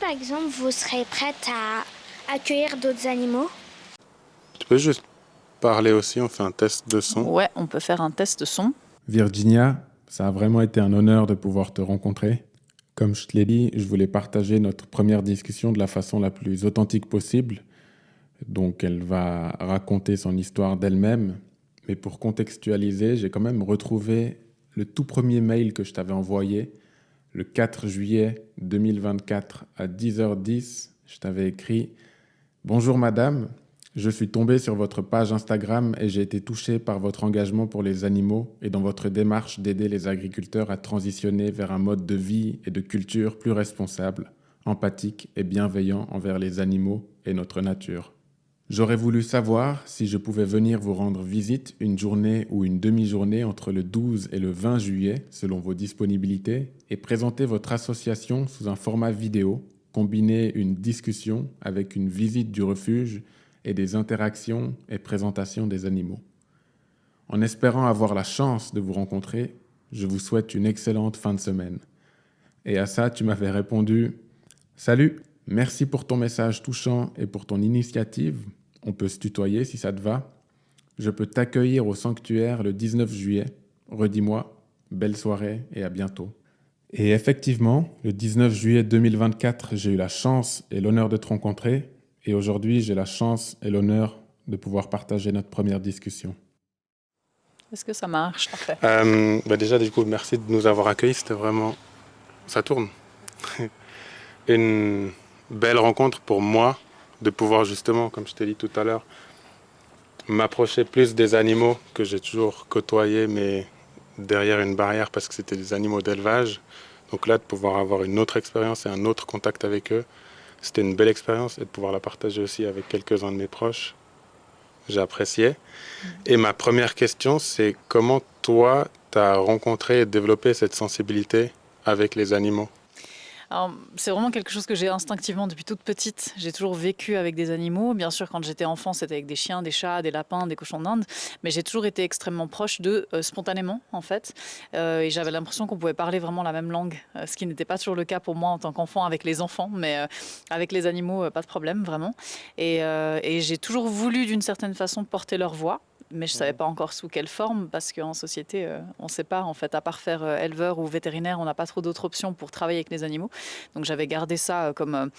par exemple, vous serez prête à accueillir d'autres animaux? Tu peux juste parler aussi, on fait un test de son. Ouais, on peut faire un test son. Virginia, ça a vraiment été un honneur de pouvoir te rencontrer. Comme je te l'ai dit, je voulais partager notre première discussion de la façon la plus authentique possible. Donc elle va raconter son histoire d'elle-même. Mais pour contextualiser, j'ai quand même retrouvé le tout premier mail que je t'avais envoyé le 4 juillet 2024 à 10h10. Je t'avais écrit: Bonjour madame, je suis tombé sur votre page Instagram et j'ai été touché par votre engagement pour les animaux et dans votre démarche d'aider les agriculteurs à transitionner vers un mode de vie et de culture plus responsable, empathique et bienveillant envers les animaux et notre nature. J'aurais voulu savoir si je pouvais venir vous rendre visite une journée ou une demi-journée entre le 12 et le 20 juillet, selon vos disponibilités, et présenter votre association sous un format vidéo, combiner une discussion avec une visite du refuge et des interactions et présentations des animaux. En espérant avoir la chance de vous rencontrer, je vous souhaite une excellente fin de semaine. Et à ça, tu m'avais répondu: Salut, merci pour ton message touchant et pour ton initiative. On peut se tutoyer si ça te va. Je peux t'accueillir au sanctuaire le 19 juillet. Redis-moi, belle soirée et à bientôt. Et effectivement, le 19 juillet 2024, j'ai eu la chance et l'honneur de te rencontrer. Et aujourd'hui, j'ai la chance et l'honneur de pouvoir partager notre première discussion. Est-ce que ça marche? Parfait. Déjà, du coup, merci de nous avoir accueillis. C'était vraiment... Ça tourne. Une belle rencontre pour moi de pouvoir justement, comme je t'ai dit tout à l'heure, m'approcher plus des animaux que j'ai toujours côtoyés, mais derrière une barrière parce que c'était des animaux d'élevage. Donc là, de pouvoir avoir une autre expérience et un autre contact avec eux, c'était une belle expérience et de pouvoir la partager aussi avec quelques-uns de mes proches, j'ai apprécié. Et ma première question, c'est comment toi, tu as rencontré et développé cette sensibilité avec les animaux? Alors, c'est vraiment quelque chose que j'ai instinctivement depuis toute petite. J'ai toujours vécu avec des animaux. Bien sûr, quand j'étais enfant, c'était avec des chiens, des chats, des lapins, des cochons d'Inde. Mais j'ai toujours été extrêmement proche d'eux, spontanément, en fait. Et j'avais l'impression qu'on pouvait parler vraiment la même langue, ce qui n'était pas toujours le cas pour moi en tant qu'enfant avec les enfants. Mais avec les animaux, pas de problème, vraiment. Et j'ai toujours voulu, d'une certaine façon, porter leur voix. Mais je ne savais pas encore sous quelle forme, parce qu'en société, on ne sait pas, en fait, à part faire éleveur ou vétérinaire, on n'a pas trop d'autres options pour travailler avec les animaux. Donc j'avais gardé ça comme,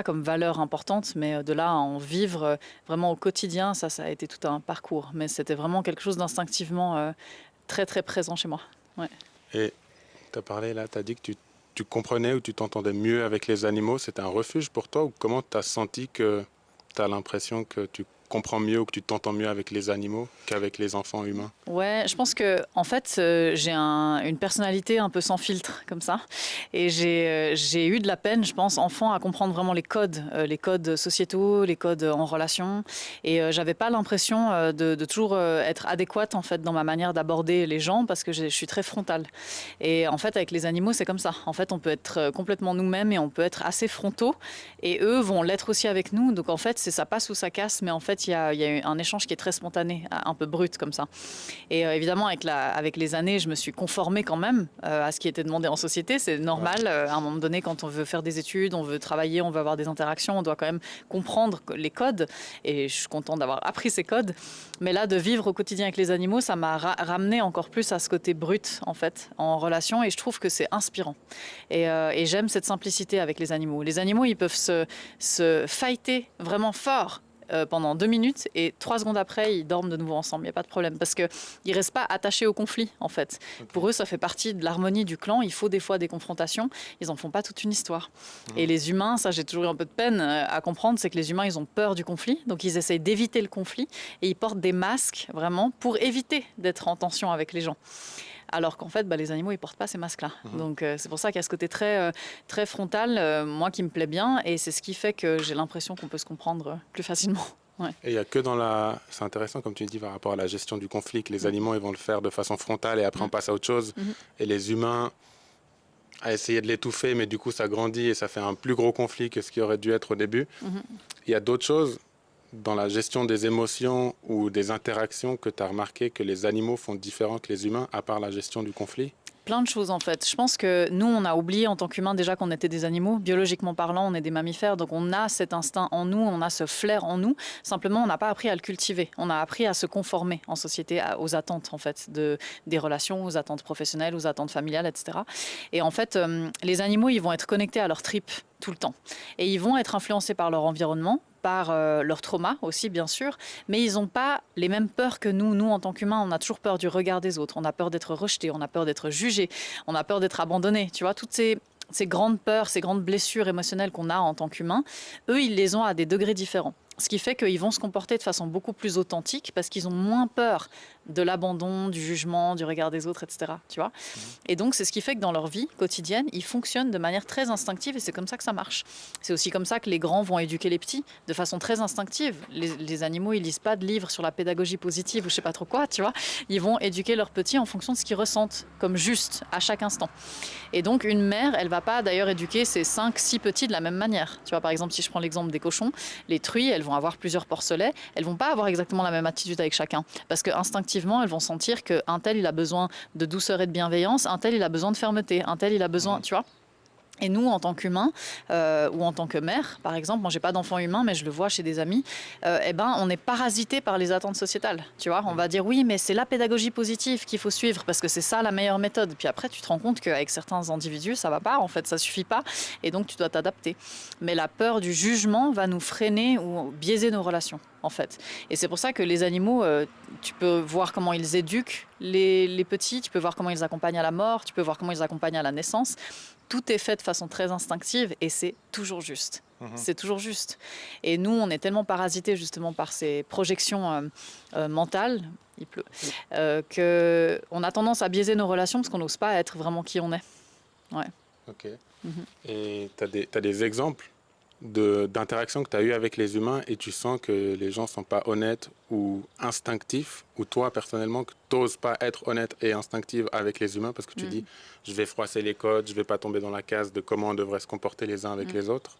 comme valeur importante, mais de là à en vivre vraiment au quotidien, ça a été tout un parcours. Mais c'était vraiment quelque chose d'instinctivement très, très présent chez moi. Ouais. Et tu as parlé là, tu as dit que tu comprenais ou tu t'entendais mieux avec les animaux. C'était un refuge pour toi ou comment tu as senti que tu as l'impression que tu comprends mieux ou que tu t'entends mieux avec les animaux qu'avec les enfants humains? Ouais, je pense que en fait, j'ai une personnalité un peu sans filtre comme ça, et j'ai eu de la peine, je pense, enfant, à comprendre vraiment les codes sociétaux, les codes en relation, et j'avais pas l'impression de toujours être adéquate en fait dans ma manière d'aborder les gens parce que je suis très frontale. Et en fait, avec les animaux, c'est comme ça. En fait, on peut être complètement nous-mêmes et on peut être assez frontaux, et eux vont l'être aussi avec nous. Donc en fait, c'est ça passe ou ça casse, mais en fait, il y a eu un échange qui est très spontané, un peu brut comme ça. Et évidemment, avec les années, je me suis conformée quand même à ce qui était demandé en société. C'est normal. À un moment donné, quand on veut faire des études, on veut travailler, on veut avoir des interactions, on doit quand même comprendre les codes. Et je suis contente d'avoir appris ces codes. Mais là, de vivre au quotidien avec les animaux, ça m'a ramené encore plus à ce côté brut, en fait, en relation. Et je trouve que c'est inspirant. Et j'aime cette simplicité avec les animaux. Les animaux, ils peuvent se fighter vraiment fort pendant 2 minutes et 3 secondes après, ils dorment de nouveau ensemble. Il n'y a pas de problème parce qu'ils ne restent pas attachés au conflit, en fait. Okay. Pour eux, ça fait partie de l'harmonie du clan. Il faut des fois des confrontations. Ils n'en font pas toute une histoire. Et les humains, ça, j'ai toujours eu un peu de peine à comprendre, c'est que les humains, ils ont peur du conflit. Donc, ils essayent d'éviter le conflit et ils portent des masques, vraiment, pour éviter d'être en tension avec les gens. Alors qu'en fait, les animaux, ils ne portent pas ces masques-là. Donc, c'est pour ça qu'il y a ce côté très, très frontal, moi, qui me plaît bien. Et c'est ce qui fait que j'ai l'impression qu'on peut se comprendre plus facilement. Ouais. Et il n'y a que dans la... C'est intéressant, comme tu dis, par rapport à la gestion du conflit, que les animaux, ils vont le faire de façon frontale et après, on passe à autre chose. Et les humains, à essayer de l'étouffer, mais du coup, ça grandit et ça fait un plus gros conflit que ce qui aurait dû être au début. Il y a d'autres choses dans la gestion des émotions ou des interactions que tu as remarqué que les animaux font différent que les humains, à part la gestion du conflit? plein de choses en fait. Je pense que nous, on a oublié en tant qu'humains déjà qu'on était des animaux. Biologiquement parlant, on est des mammifères, donc on a cet instinct en nous, on a ce flair en nous. Simplement, on n'a pas appris à le cultiver. On a appris à se conformer en société aux attentes en fait des relations, aux attentes professionnelles, aux attentes familiales, etc. Et en fait, les animaux, ils vont être connectés à leur tripes tout le temps. Et ils vont être influencés par leur environnement, par leur trauma aussi, bien sûr, mais ils n'ont pas les mêmes peurs que nous. Nous, en tant qu'humains, on a toujours peur du regard des autres, on a peur d'être rejeté, on a peur d'être jugé, on a peur d'être abandonné. Tu vois, toutes ces grandes peurs, ces grandes blessures émotionnelles qu'on a en tant qu'humains, eux, ils les ont à des degrés différents. Ce qui fait qu'ils vont se comporter de façon beaucoup plus authentique parce qu'ils ont moins peur de l'abandon, du jugement, du regard des autres, etc. Tu vois ? Et donc, c'est ce qui fait que dans leur vie quotidienne, ils fonctionnent de manière très instinctive et c'est comme ça que ça marche. C'est aussi comme ça que les grands vont éduquer les petits de façon très instinctive. Les animaux, ils lisent pas de livres sur la pédagogie positive ou je sais pas trop quoi, tu vois ? Ils vont éduquer leurs petits en fonction de ce qu'ils ressentent comme juste à chaque instant. Et donc, une mère, elle va pas d'ailleurs éduquer ses 5-6 petits de la même manière. Tu vois, par exemple, si je prends l'exemple des cochons, les truies, elles vont avoir plusieurs porcelets, elles vont pas avoir exactement la même attitude avec chacun. Parce que instinctivement, elles vont sentir qu'un tel, il a besoin de douceur et de bienveillance, un tel, il a besoin de fermeté, un tel, il a besoin, tu vois. Et nous, en tant qu'humains, ou en tant que mère, par exemple, moi, j'ai pas d'enfant humain, mais je le vois chez des amis, eh ben, on est parasité par les attentes sociétales. Tu vois, on va dire oui, mais c'est la pédagogie positive qu'il faut suivre parce que c'est ça la meilleure méthode. Puis après, tu te rends compte qu'avec certains individus, ça va pas, en fait, ça suffit pas, et donc tu dois t'adapter. Mais la peur du jugement va nous freiner ou biaiser nos relations, en fait. Et c'est pour ça que les animaux, tu peux voir comment ils éduquent les petits, tu peux voir comment ils accompagnent à la mort, tu peux voir comment ils accompagnent à la naissance. Tout est fait de façon très instinctive et c'est toujours juste. C'est toujours juste. Et nous, on est tellement parasités justement par ces projections mentales, il pleut, qu'on a tendance à biaiser nos relations parce qu'on n'ose pas être vraiment qui on est. Ouais. Ok. Et tu as des exemples d'interactions que tu as eues avec les humains et tu sens que les gens ne sont pas honnêtes ou instinctifs, ou toi personnellement que tu n'oses pas être honnête et instinctive avec les humains parce que tu dis je vais froisser les codes, je ne vais pas tomber dans la case de comment on devrait se comporter les uns avec les autres.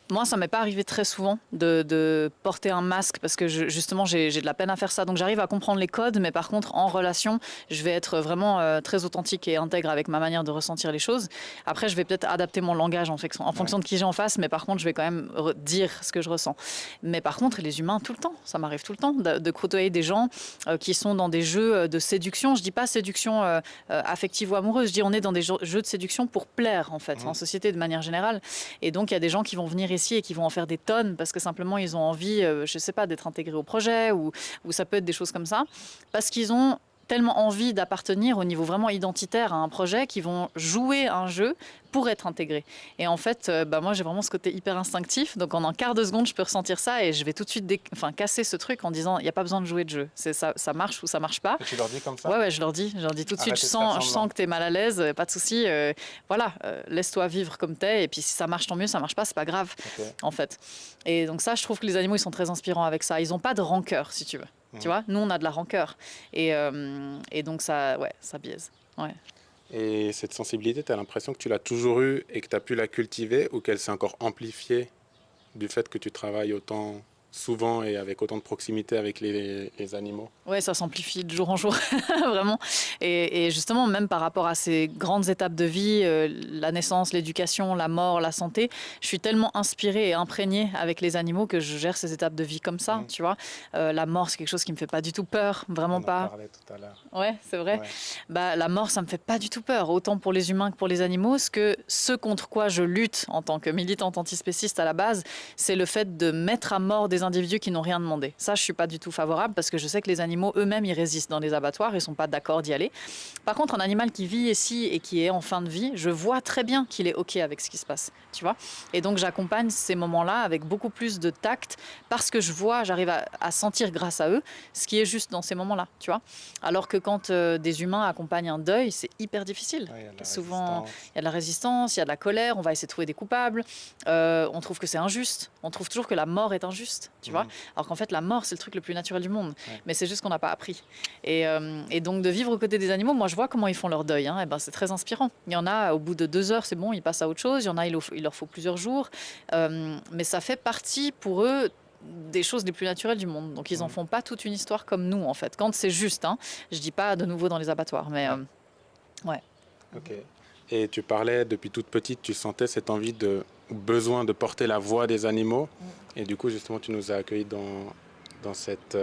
Moi, ça m'est pas arrivé très souvent de porter un masque parce que justement, j'ai de la peine à faire ça. Donc, j'arrive à comprendre les codes, mais par contre, en relation, je vais être vraiment très authentique et intègre avec ma manière de ressentir les choses. Après, je vais peut-être adapter mon langage en fonction de qui j'ai en face, mais par contre, je vais quand même dire ce que je ressens. Mais par contre, les humains, tout le temps, ça m'arrive tout le temps de côtoyer des gens qui sont dans des jeux de séduction. Je dis pas séduction affective ou amoureuse, je dis on est dans des jeux de séduction pour plaire, en fait, en société de manière générale. Et donc, il y a des gens qui vont venir ici et qui vont en faire des tonnes parce que simplement ils ont envie, je sais pas, d'être intégrés au projet ou ça peut être des choses comme ça, parce qu'ils ont tellement envie d'appartenir au niveau vraiment identitaire à un projet qu'ils vont jouer un jeu pour être intégrés. Et en fait, moi j'ai vraiment ce côté hyper instinctif, donc en un quart de seconde je peux ressentir ça et je vais tout de suite casser ce truc en disant il n'y a pas besoin de jouer de jeu, c'est ça marche ou ça marche pas. Et tu leur dis comme ça? Ouais, je leur dis tout de suite, je sens que tu es mal à l'aise, pas de souci, laisse-toi vivre comme t'es et puis si ça marche tant mieux, ça marche pas, c'est pas grave, en fait. Et donc ça, je trouve que les animaux ils sont très inspirants avec ça, ils ont pas de rancœur si tu veux. Tu vois, nous on a de la rancœur et donc ça biaise. Ouais. Et cette sensibilité, tu as l'impression que tu l'as toujours eue et que tu as pu la cultiver ou qu'elle s'est encore amplifiée du fait que tu travailles autant souvent et avec autant de proximité avec les animaux? Ouais, ça s'amplifie de jour en jour, vraiment. Et justement, même par rapport à ces grandes étapes de vie, la naissance, l'éducation, la mort, la santé, je suis tellement inspirée et imprégnée avec les animaux que je gère ces étapes de vie comme ça, tu vois. La mort, c'est quelque chose qui me fait pas du tout peur, vraiment pas. On en parlait tout à l'heure. Ouais, c'est vrai. Ouais. La mort, ça me fait pas du tout peur, autant pour les humains que pour les animaux. Ce contre quoi je lutte en tant que militante antispéciste à la base, c'est le fait de mettre à mort des individus qui n'ont rien demandé. Ça, je suis pas du tout favorable parce que je sais que les animaux eux-mêmes, ils résistent dans les abattoirs, ils sont pas d'accord d'y aller. Par contre, un animal qui vit ici et qui est en fin de vie, je vois très bien qu'il est OK avec ce qui se passe, tu vois. Et donc, j'accompagne ces moments-là avec beaucoup plus de tact parce que j'arrive à sentir grâce à eux ce qui est juste dans ces moments-là, tu vois. Alors que quand des humains accompagnent un deuil, c'est hyper difficile. Souvent, il y a de la résistance, il y a de la colère, on va essayer de trouver des coupables, on trouve que c'est injuste, on trouve toujours que la mort est injuste, tu vois. Alors qu'en fait, la mort, c'est le truc le plus naturel du monde. Mais c'est juste qu'on n'a pas appris. Et donc, de vivre aux côtés des animaux, moi, je vois comment ils font leur deuil. Et ben, c'est très inspirant. Il y en a, au bout de 2 heures, c'est bon, ils passent à autre chose. Il y en a, il leur faut plusieurs jours. Mais ça fait partie, pour eux, des choses les plus naturelles du monde. Donc, ils n'en font pas toute une histoire comme nous, en fait. Quand c'est juste, je dis pas de nouveau dans les abattoirs, mais Ouais. Ok. Et tu parlais, depuis toute petite, tu sentais cette envie besoin de porter la voix des animaux. Et du coup, justement, tu nous as accueillis dans cette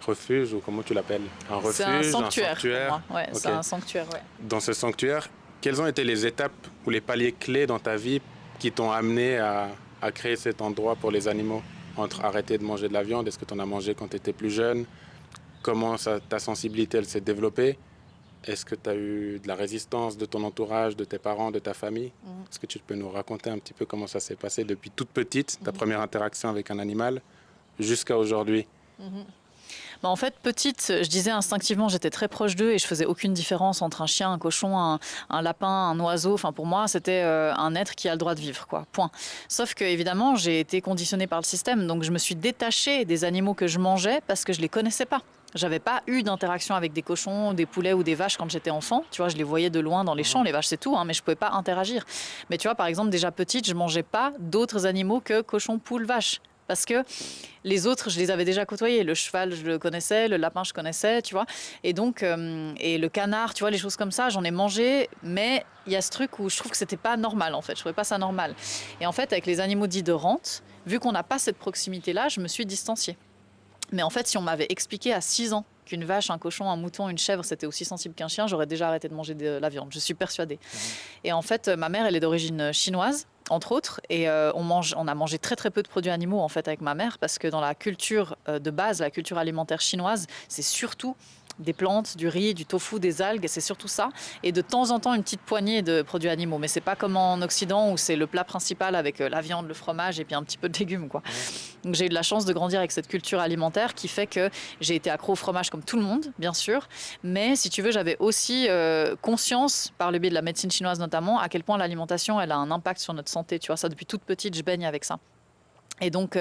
refuge, ou comment tu l'appelles? Un refuge, C'est un sanctuaire. un sanctuaire. Pour moi. Ouais, c'est Ok. un sanctuaire, ouais. Dans ce sanctuaire, quelles ont été les étapes ou les paliers clés dans ta vie qui t'ont amené à créer cet endroit pour les animaux? Entre arrêter de manger de la viande, est-ce que tu en as mangé quand tu étais plus jeune? Comment ta sensibilité elle s'est développée? Est-ce que tu as eu de la résistance de ton entourage, de tes parents, de ta famille? Est-ce que tu peux nous raconter un petit peu comment ça s'est passé depuis toute petite, ta première interaction avec un animal, jusqu'à aujourd'hui? Bah, en fait, petite, je disais instinctivement, j'étais très proche d'eux et je faisais aucune différence entre un chien, un cochon, un lapin, un oiseau. Enfin, pour moi, c'était un être qui a le droit de vivre, quoi. Point. Sauf que, évidemment, j'ai été conditionnée par le système, donc je me suis détachée des animaux que je mangeais parce que je les connaissais pas. J'avais pas eu d'interaction avec des cochons, des poulets ou des vaches quand j'étais enfant. Tu vois, je les voyais de loin dans les champs, les vaches, c'est tout, hein, mais je pouvais pas interagir. Mais tu vois, par exemple, déjà petite, je mangeais pas d'autres animaux que cochons, poules, vaches. Parce que les autres, je les avais déjà côtoyés. Le cheval, je le connaissais, le lapin, je connaissais, tu vois. Et donc, et le canard, tu vois, les choses comme ça, j'en ai mangé. Mais il y a ce truc où je trouve que c'était pas normal, en fait. Je trouvais pas ça normal. Et en fait, avec les animaux dits de rente, vu qu'on n'a pas cette proximité-là, je me suis distanciée. Mais en fait, si on m'avait expliqué à 6 ans qu'une vache, un cochon, un mouton, une chèvre, c'était aussi sensible qu'un chien, j'aurais déjà arrêté de manger de la viande. Je suis persuadée. Et en fait, ma mère, elle est d'origine chinoise, entre autres, et on a mangé très très peu de produits animaux en fait avec ma mère, parce que dans la culture de base, la culture alimentaire chinoise, c'est surtout des plantes, du riz, du tofu, des algues, c'est surtout ça. Et de temps en temps, une petite poignée de produits animaux. Mais c'est pas comme en Occident où c'est le plat principal avec la viande, le fromage et puis un petit peu de légumes, quoi. Donc j'ai eu de la chance de grandir avec cette culture alimentaire qui fait que j'ai été accro au fromage comme tout le monde, bien sûr. Mais si tu veux, j'avais aussi conscience, par le biais de la médecine chinoise notamment, à quel point l'alimentation, elle a un impact sur notre santé. Tu vois, ça depuis toute petite, je baigne avec ça. Et donc,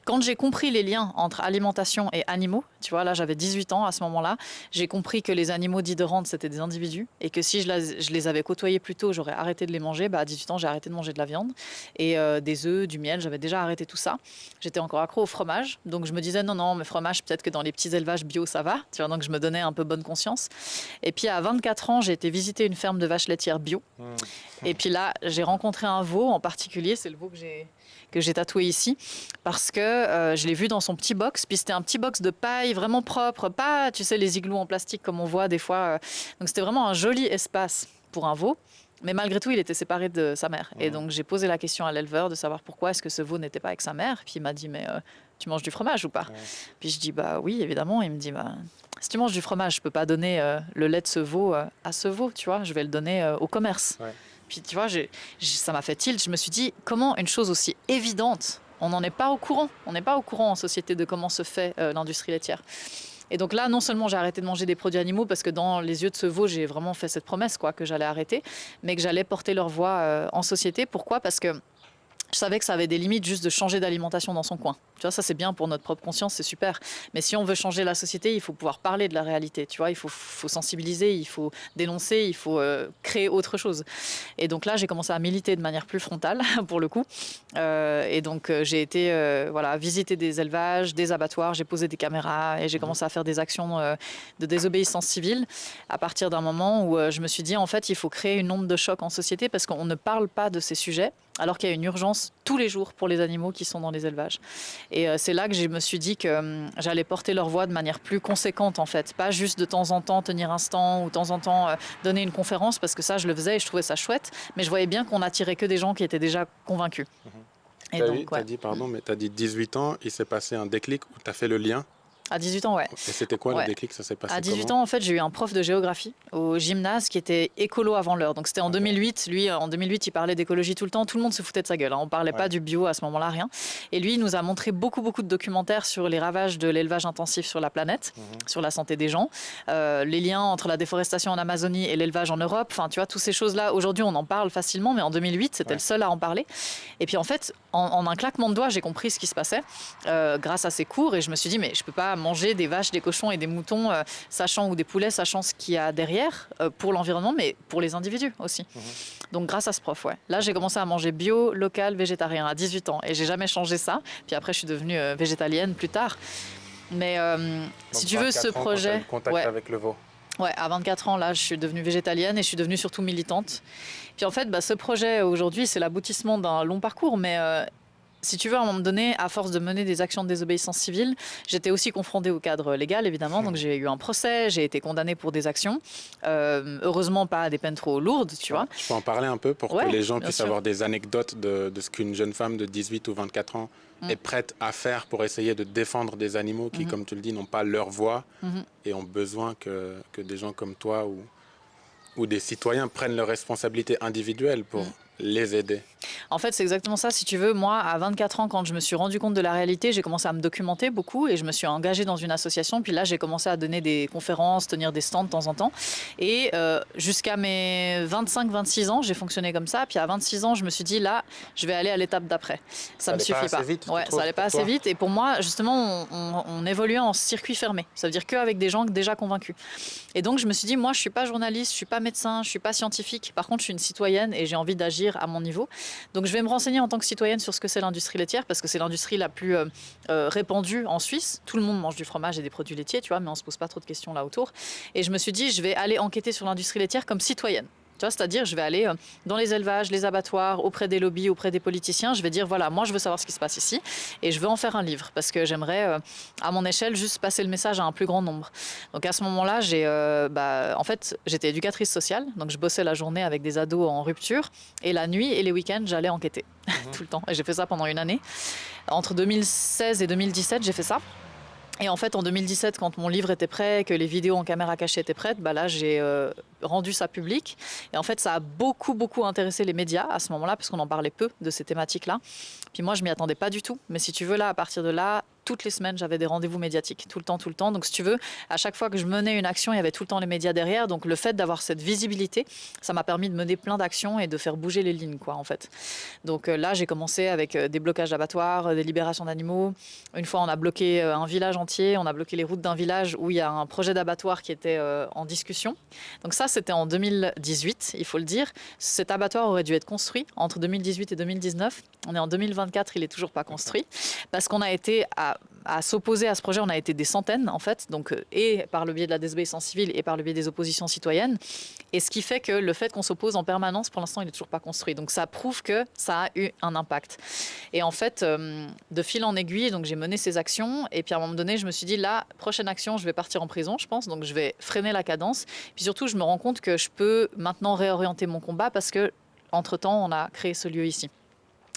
quand j'ai compris les liens entre alimentation et animaux, tu vois, là j'avais 18 ans à ce moment-là, j'ai compris que les animaux dits de rente, c'était des individus, et que si je les avais côtoyés plus tôt, j'aurais arrêté de les manger. Bah, à 18 ans, j'ai arrêté de manger de la viande, et des œufs, du miel, j'avais déjà arrêté tout ça. J'étais encore accro au fromage, donc je me disais non, mais fromage, peut-être que dans les petits élevages bio, ça va, tu vois, donc je me donnais un peu bonne conscience. Et puis à 24 ans, j'ai été visiter une ferme de vaches laitières bio, et puis là, j'ai rencontré un veau en particulier, c'est le veau que j'ai tatoué ici, parce que je l'ai vu dans son petit box, puis c'était un petit box de paille vraiment propre, pas, tu sais, les igloos en plastique comme on voit des fois. Donc c'était vraiment un joli espace pour un veau, mais malgré tout, il était séparé de sa mère. Et donc j'ai posé la question à l'éleveur de savoir pourquoi est-ce que ce veau n'était pas avec sa mère, puis il m'a dit, mais tu manges du fromage ou pas? Puis je dis, bah oui, évidemment. Il me dit, bah, si tu manges du fromage, je peux pas donner le lait de ce veau à ce veau, tu vois, je vais le donner au commerce. Puis tu vois, ça m'a fait tilt. Je me suis dit, comment une chose aussi évidente, on n'en est pas au courant. On n'est pas au courant en société de comment se fait l'industrie laitière. Et donc là, non seulement j'ai arrêté de manger des produits animaux, parce que dans les yeux de ce veau, j'ai vraiment fait cette promesse, quoi, que j'allais arrêter, mais que j'allais porter leur voix en société. Pourquoi? Parce que je savais que ça avait des limites juste de changer d'alimentation dans son coin. Tu vois, ça c'est bien pour notre propre conscience, c'est super. Mais si on veut changer la société, il faut pouvoir parler de la réalité. Tu vois, il faut sensibiliser, il faut dénoncer, il faut créer autre chose. Et donc là, j'ai commencé à militer de manière plus frontale, pour le coup. Et donc j'ai été visiter des élevages, des abattoirs, j'ai posé des caméras et j'ai commencé à faire des actions de désobéissance civile à partir d'un moment où je me suis dit, en fait, il faut créer une onde de choc en société parce qu'on ne parle pas de ces sujets, alors qu'il y a une urgence tous les jours pour les animaux qui sont dans les élevages. Et c'est là que je me suis dit que j'allais porter leur voix de manière plus conséquente, en fait. Pas juste de temps en temps tenir un stand ou de temps en temps donner une conférence, parce que ça, je le faisais et je trouvais ça chouette. Mais je voyais bien qu'on attirait que des gens qui étaient déjà convaincus. Tu as dit 18 ans, il s'est passé un déclic où tu as fait le lien. À 18 ans, ouais. Et c'était quoi le déclic? Ça s'est passé À 18 comment? ans, en fait, j'ai eu un prof de géographie au gymnase qui était écolo avant l'heure. Donc c'était en 2008. Lui, en 2008, il parlait d'écologie tout le temps. Tout le monde se foutait de sa gueule. On parlait pas du bio à ce moment-là, rien. Et lui, il nous a montré beaucoup de documentaires sur les ravages de l'élevage intensif sur la planète, sur la santé des gens, les liens entre la déforestation en Amazonie et l'élevage en Europe. Enfin, tu vois, toutes ces choses-là. Aujourd'hui, on en parle facilement, mais en 2008, c'était le seul à en parler. Et puis en fait, en un claquement de doigts, j'ai compris ce qui se passait grâce à ces cours. Et je me suis dit, mais je peux pas manger des vaches, des cochons et des moutons, ou des poulets, sachant ce qu'il y a derrière pour l'environnement, mais pour les individus aussi. Donc grâce à ce prof, là j'ai commencé à manger bio, local, végétarien à 18 ans et j'ai jamais changé ça. Puis après je suis devenue végétalienne plus tard. Mais si tu veux, ce projet, contact avec le veau. Ouais, à 24 ans, là, je suis devenue végétalienne et je suis devenue surtout militante. Puis en fait, ce projet aujourd'hui, c'est l'aboutissement d'un long parcours, mais si tu veux, à un moment donné, à force de mener des actions de désobéissance civile, j'étais aussi confrontée au cadre légal, évidemment. Donc j'ai eu un procès, j'ai été condamnée pour des actions. Heureusement, pas à des peines trop lourdes, tu vois. Je peux en parler un peu pour Ouais, que les gens bien puissent sûr. avoir des anecdotes de ce qu'une jeune femme de 18 ou 24 ans est prête à faire pour essayer de défendre des animaux qui, comme tu le dis, n'ont pas leur voix et ont besoin que des gens comme toi ou des citoyens prennent leurs responsabilités individuelles pour les aider. En fait, c'est exactement ça. Si tu veux, moi, à 24 ans, quand je me suis rendu compte de la réalité, j'ai commencé à me documenter beaucoup et je me suis engagée dans une association. Puis là, j'ai commencé à donner des conférences, tenir des stands de temps en temps. Et jusqu'à mes 25-26 ans, j'ai fonctionné comme ça. Puis à 26 ans, je me suis dit, là, je vais aller à l'étape d'après. Ça me allait pas suffit assez pas. vite, tu Ouais, trouves, ça allait pas pour assez toi vite. Et pour moi, justement, on évoluait en circuit fermé. Ça veut dire qu'avec des gens déjà convaincus. Et donc, je me suis dit, moi, je suis pas journaliste, je suis pas médecin, je suis pas scientifique. Par contre, je suis une citoyenne et j'ai envie d'agir à mon niveau. Donc je vais me renseigner en tant que citoyenne sur ce que c'est l'industrie laitière, parce que c'est l'industrie la plus répandue en Suisse. Tout le monde mange du fromage et des produits laitiers, tu vois, mais on se pose pas trop de questions là autour. Et je me suis dit, je vais aller enquêter sur l'industrie laitière comme citoyenne. Tu vois, c'est-à-dire, je vais aller dans les élevages, les abattoirs, auprès des lobbies, auprès des politiciens. Je vais dire, voilà, moi, je veux savoir ce qui se passe ici et je veux en faire un livre parce que j'aimerais, à mon échelle, juste passer le message à un plus grand nombre. Donc, à ce moment-là, en fait, j'étais éducatrice sociale. Donc, je bossais la journée avec des ados en rupture et la nuit et les week-ends, j'allais enquêter tout le temps. Et j'ai fait ça pendant une année. Entre 2016 et 2017, j'ai fait ça. Et en fait, en 2017, quand mon livre était prêt, que les vidéos en caméra cachée étaient prêtes, là, j'ai rendu ça public. Et en fait, ça a beaucoup, beaucoup intéressé les médias à ce moment-là, parce qu'on en parlait peu de ces thématiques-là. Puis moi, je m'y attendais pas du tout. Mais si tu veux, là, à partir de là, toutes les semaines, j'avais des rendez-vous médiatiques, tout le temps, tout le temps. Donc, si tu veux, à chaque fois que je menais une action, il y avait tout le temps les médias derrière. Donc, le fait d'avoir cette visibilité, ça m'a permis de mener plein d'actions et de faire bouger les lignes, quoi, en fait. Donc là, j'ai commencé avec des blocages d'abattoirs, des libérations d'animaux. Une fois, on a bloqué un village entier, on a bloqué les routes d'un village où il y a un projet d'abattoir qui était en discussion. Donc ça, c'était en 2018, il faut le dire. Cet abattoir aurait dû être construit entre 2018 et 2019. On est en 2024, il n'est toujours pas construit. Parce qu'on a été à s'opposer à ce projet, on a été des centaines, en fait, donc, et par le biais de la désobéissance civile et par le biais des oppositions citoyennes. Et ce qui fait que le fait qu'on s'oppose en permanence, pour l'instant, il n'est toujours pas construit. Donc ça prouve que ça a eu un impact. Et en fait, de fil en aiguille, donc j'ai mené ces actions. Et puis à un moment donné, je me suis dit, là, prochaine action, je vais partir en prison, je pense. Donc je vais freiner la cadence. Puis surtout, je me rends compte que je peux maintenant réorienter mon combat parce que, entre-temps, on a créé ce lieu ici.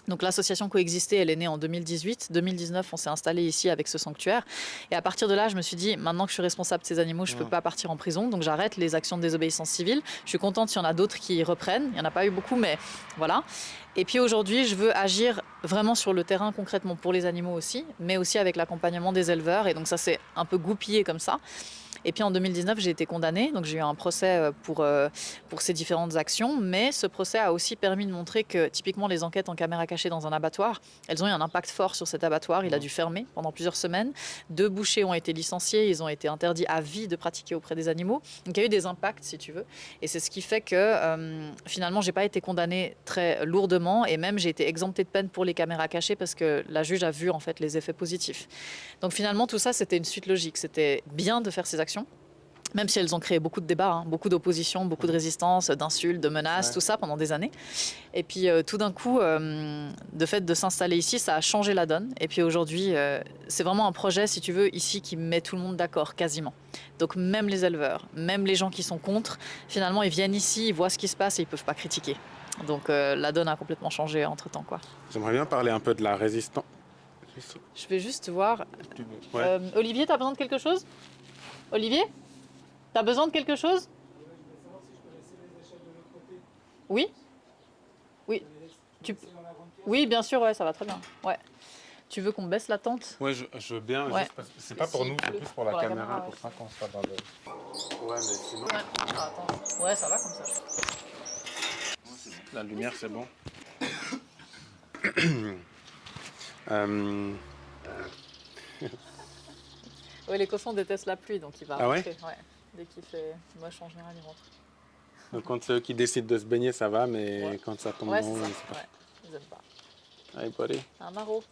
Donc l'association Coexister, elle est née en 2018. 2019, on s'est installé ici avec ce sanctuaire. Et à partir de là, je me suis dit, maintenant que je suis responsable de ces animaux, je ne peux pas partir en prison. Donc j'arrête les actions de désobéissance civile. Je suis contente s'il y en a d'autres qui reprennent. Il n'y en a pas eu beaucoup, mais voilà. Et puis aujourd'hui, je veux agir vraiment sur le terrain concrètement pour les animaux aussi, mais aussi avec l'accompagnement des éleveurs. Et donc ça, c'est un peu goupillé comme ça. Et puis en 2019, j'ai été condamnée, donc j'ai eu un procès pour ces différentes actions, mais ce procès a aussi permis de montrer que typiquement les enquêtes en caméra cachée dans un abattoir, elles ont eu un impact fort sur cet abattoir, il a dû fermer pendant plusieurs semaines, 2 bouchers ont été licenciés, ils ont été interdits à vie de pratiquer auprès des animaux, donc il y a eu des impacts si tu veux, et c'est ce qui fait que finalement j'ai pas été condamnée très lourdement, et même j'ai été exemptée de peine pour les caméras cachées parce que la juge a vu en fait les effets positifs. Donc finalement tout ça c'était une suite logique, c'était bien de faire ces actions, même si elles ont créé beaucoup de débats, beaucoup d'opposition, beaucoup de résistance, d'insultes, de menaces, tout ça pendant des années. Et puis tout d'un coup, de fait de s'installer ici, ça a changé la donne. Et puis aujourd'hui, c'est vraiment un projet, si tu veux, ici qui met tout le monde d'accord, quasiment. Donc même les éleveurs, même les gens qui sont contre, finalement, ils viennent ici, ils voient ce qui se passe et ils ne peuvent pas critiquer. Donc la donne a complètement changé entre-temps, quoi. J'aimerais bien parler un peu de la résistance. Je vais juste voir. Ouais. Olivier, tu as besoin de quelque chose? Olivier? T'as besoin de quelque chose? Oui? Oui. Oui, bien sûr, ouais, ça va très bien. Ouais. Tu veux qu'on baisse la tente? Ouais, je veux bien. Ouais. Juste parce que c'est pas pour nous, c'est plus pour la caméra, pour pas qu'on soit dans le. Ouais, mais sinon. Ouais. Ah, attends. Ouais, ça va comme ça. La lumière, c'est bon. Oui, les cochons détestent la pluie, donc il va Ah ouais rentrer. Ouais. Dès qu'il fait moche en général, il rentre. Donc quand c'est eux qui décident de se baigner, ça va, mais quand ça tombe Ouais, en haut, c'est ça. c'est pas. Ouais. Ils aiment pas. Allez, buddy. Un maraud.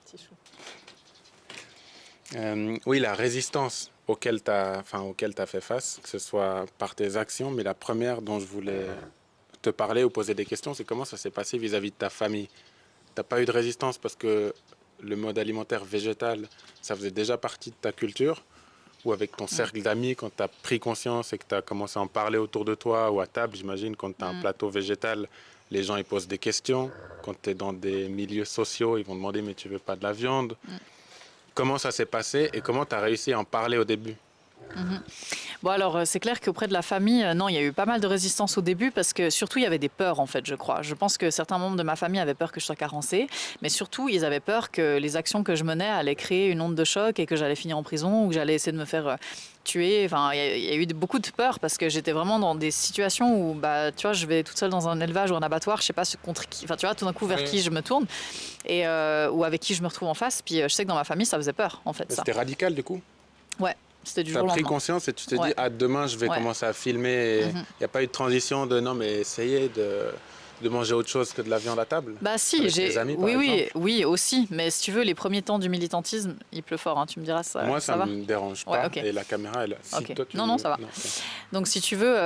Petit chou. Oui, la résistance auquel tu as, fait face, que ce soit par tes actions, mais la première dont je voulais te parler ou poser des questions, c'est comment ça s'est passé vis-à-vis de ta famille. T'as pas eu de résistance parce que le mode alimentaire végétal, ça faisait déjà partie de ta culture, ou avec ton cercle d'amis, quand tu as pris conscience et que tu as commencé à en parler autour de toi, ou à table, j'imagine, quand tu as un plateau végétal, les gens ils posent des questions. Quand tu es dans des milieux sociaux, ils vont demander mais tu veux pas de la viande. Comment ça s'est passé et comment tu as réussi à en parler au début? Bon alors c'est clair qu'auprès de la famille, non, il y a eu pas mal de résistance au début parce que surtout il y avait des peurs en fait, je crois. Je pense que certains membres de ma famille avaient peur que je sois carencée, mais surtout ils avaient peur que les actions que je menais allaient créer une onde de choc et que j'allais finir en prison ou que j'allais essayer de me faire tuer. Enfin, il y a eu beaucoup de peur parce que j'étais vraiment dans des situations où, bah, tu vois, je vais toute seule dans un élevage ou un abattoir, je sais pas contre qui, enfin, tu vois, tout d'un coup vers qui je me tourne et ou avec qui je me retrouve en face. Puis je sais que dans ma famille ça faisait peur en fait. Ça. C'était radical du coup? Ouais. C'était du jour au lendemain. Tu as pris conscience et tu t'es dit, ah, demain, je vais commencer à filmer. Il n'y a pas eu de transition de, non, mais essayez de manger autre chose que de la viande à table? Bah si, oui, aussi. Mais si tu veux, les premiers temps du militantisme, il pleut fort, hein, tu me diras ça. Moi, ça va me dérange pas. Okay. Et la caméra, elle... Si okay. toi, tu non, ça va. Non. Donc si tu veux...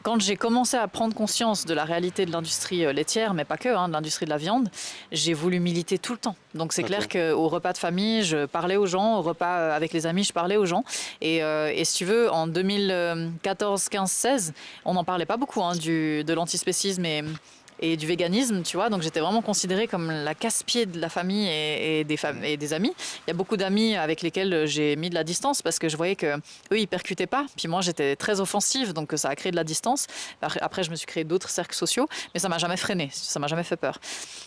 quand j'ai commencé à prendre conscience de la réalité de l'industrie laitière, mais pas que, de l'industrie de la viande, j'ai voulu militer tout le temps. Donc c'est clair qu'au repas de famille, je parlais aux gens, au repas avec les amis, je parlais aux gens. Et si tu veux, en 2014, 15, 16, on n'en parlait pas beaucoup de l'antispécisme et du véganisme, tu vois. Donc j'étais vraiment considérée comme la casse-pied de la famille et des amis. Il y a beaucoup d'amis avec lesquels j'ai mis de la distance parce que je voyais qu'eux, ils percutaient pas. Puis moi, j'étais très offensive, donc ça a créé de la distance. Après, je me suis créé d'autres cercles sociaux, mais ça m'a jamais freinée, ça m'a jamais fait peur.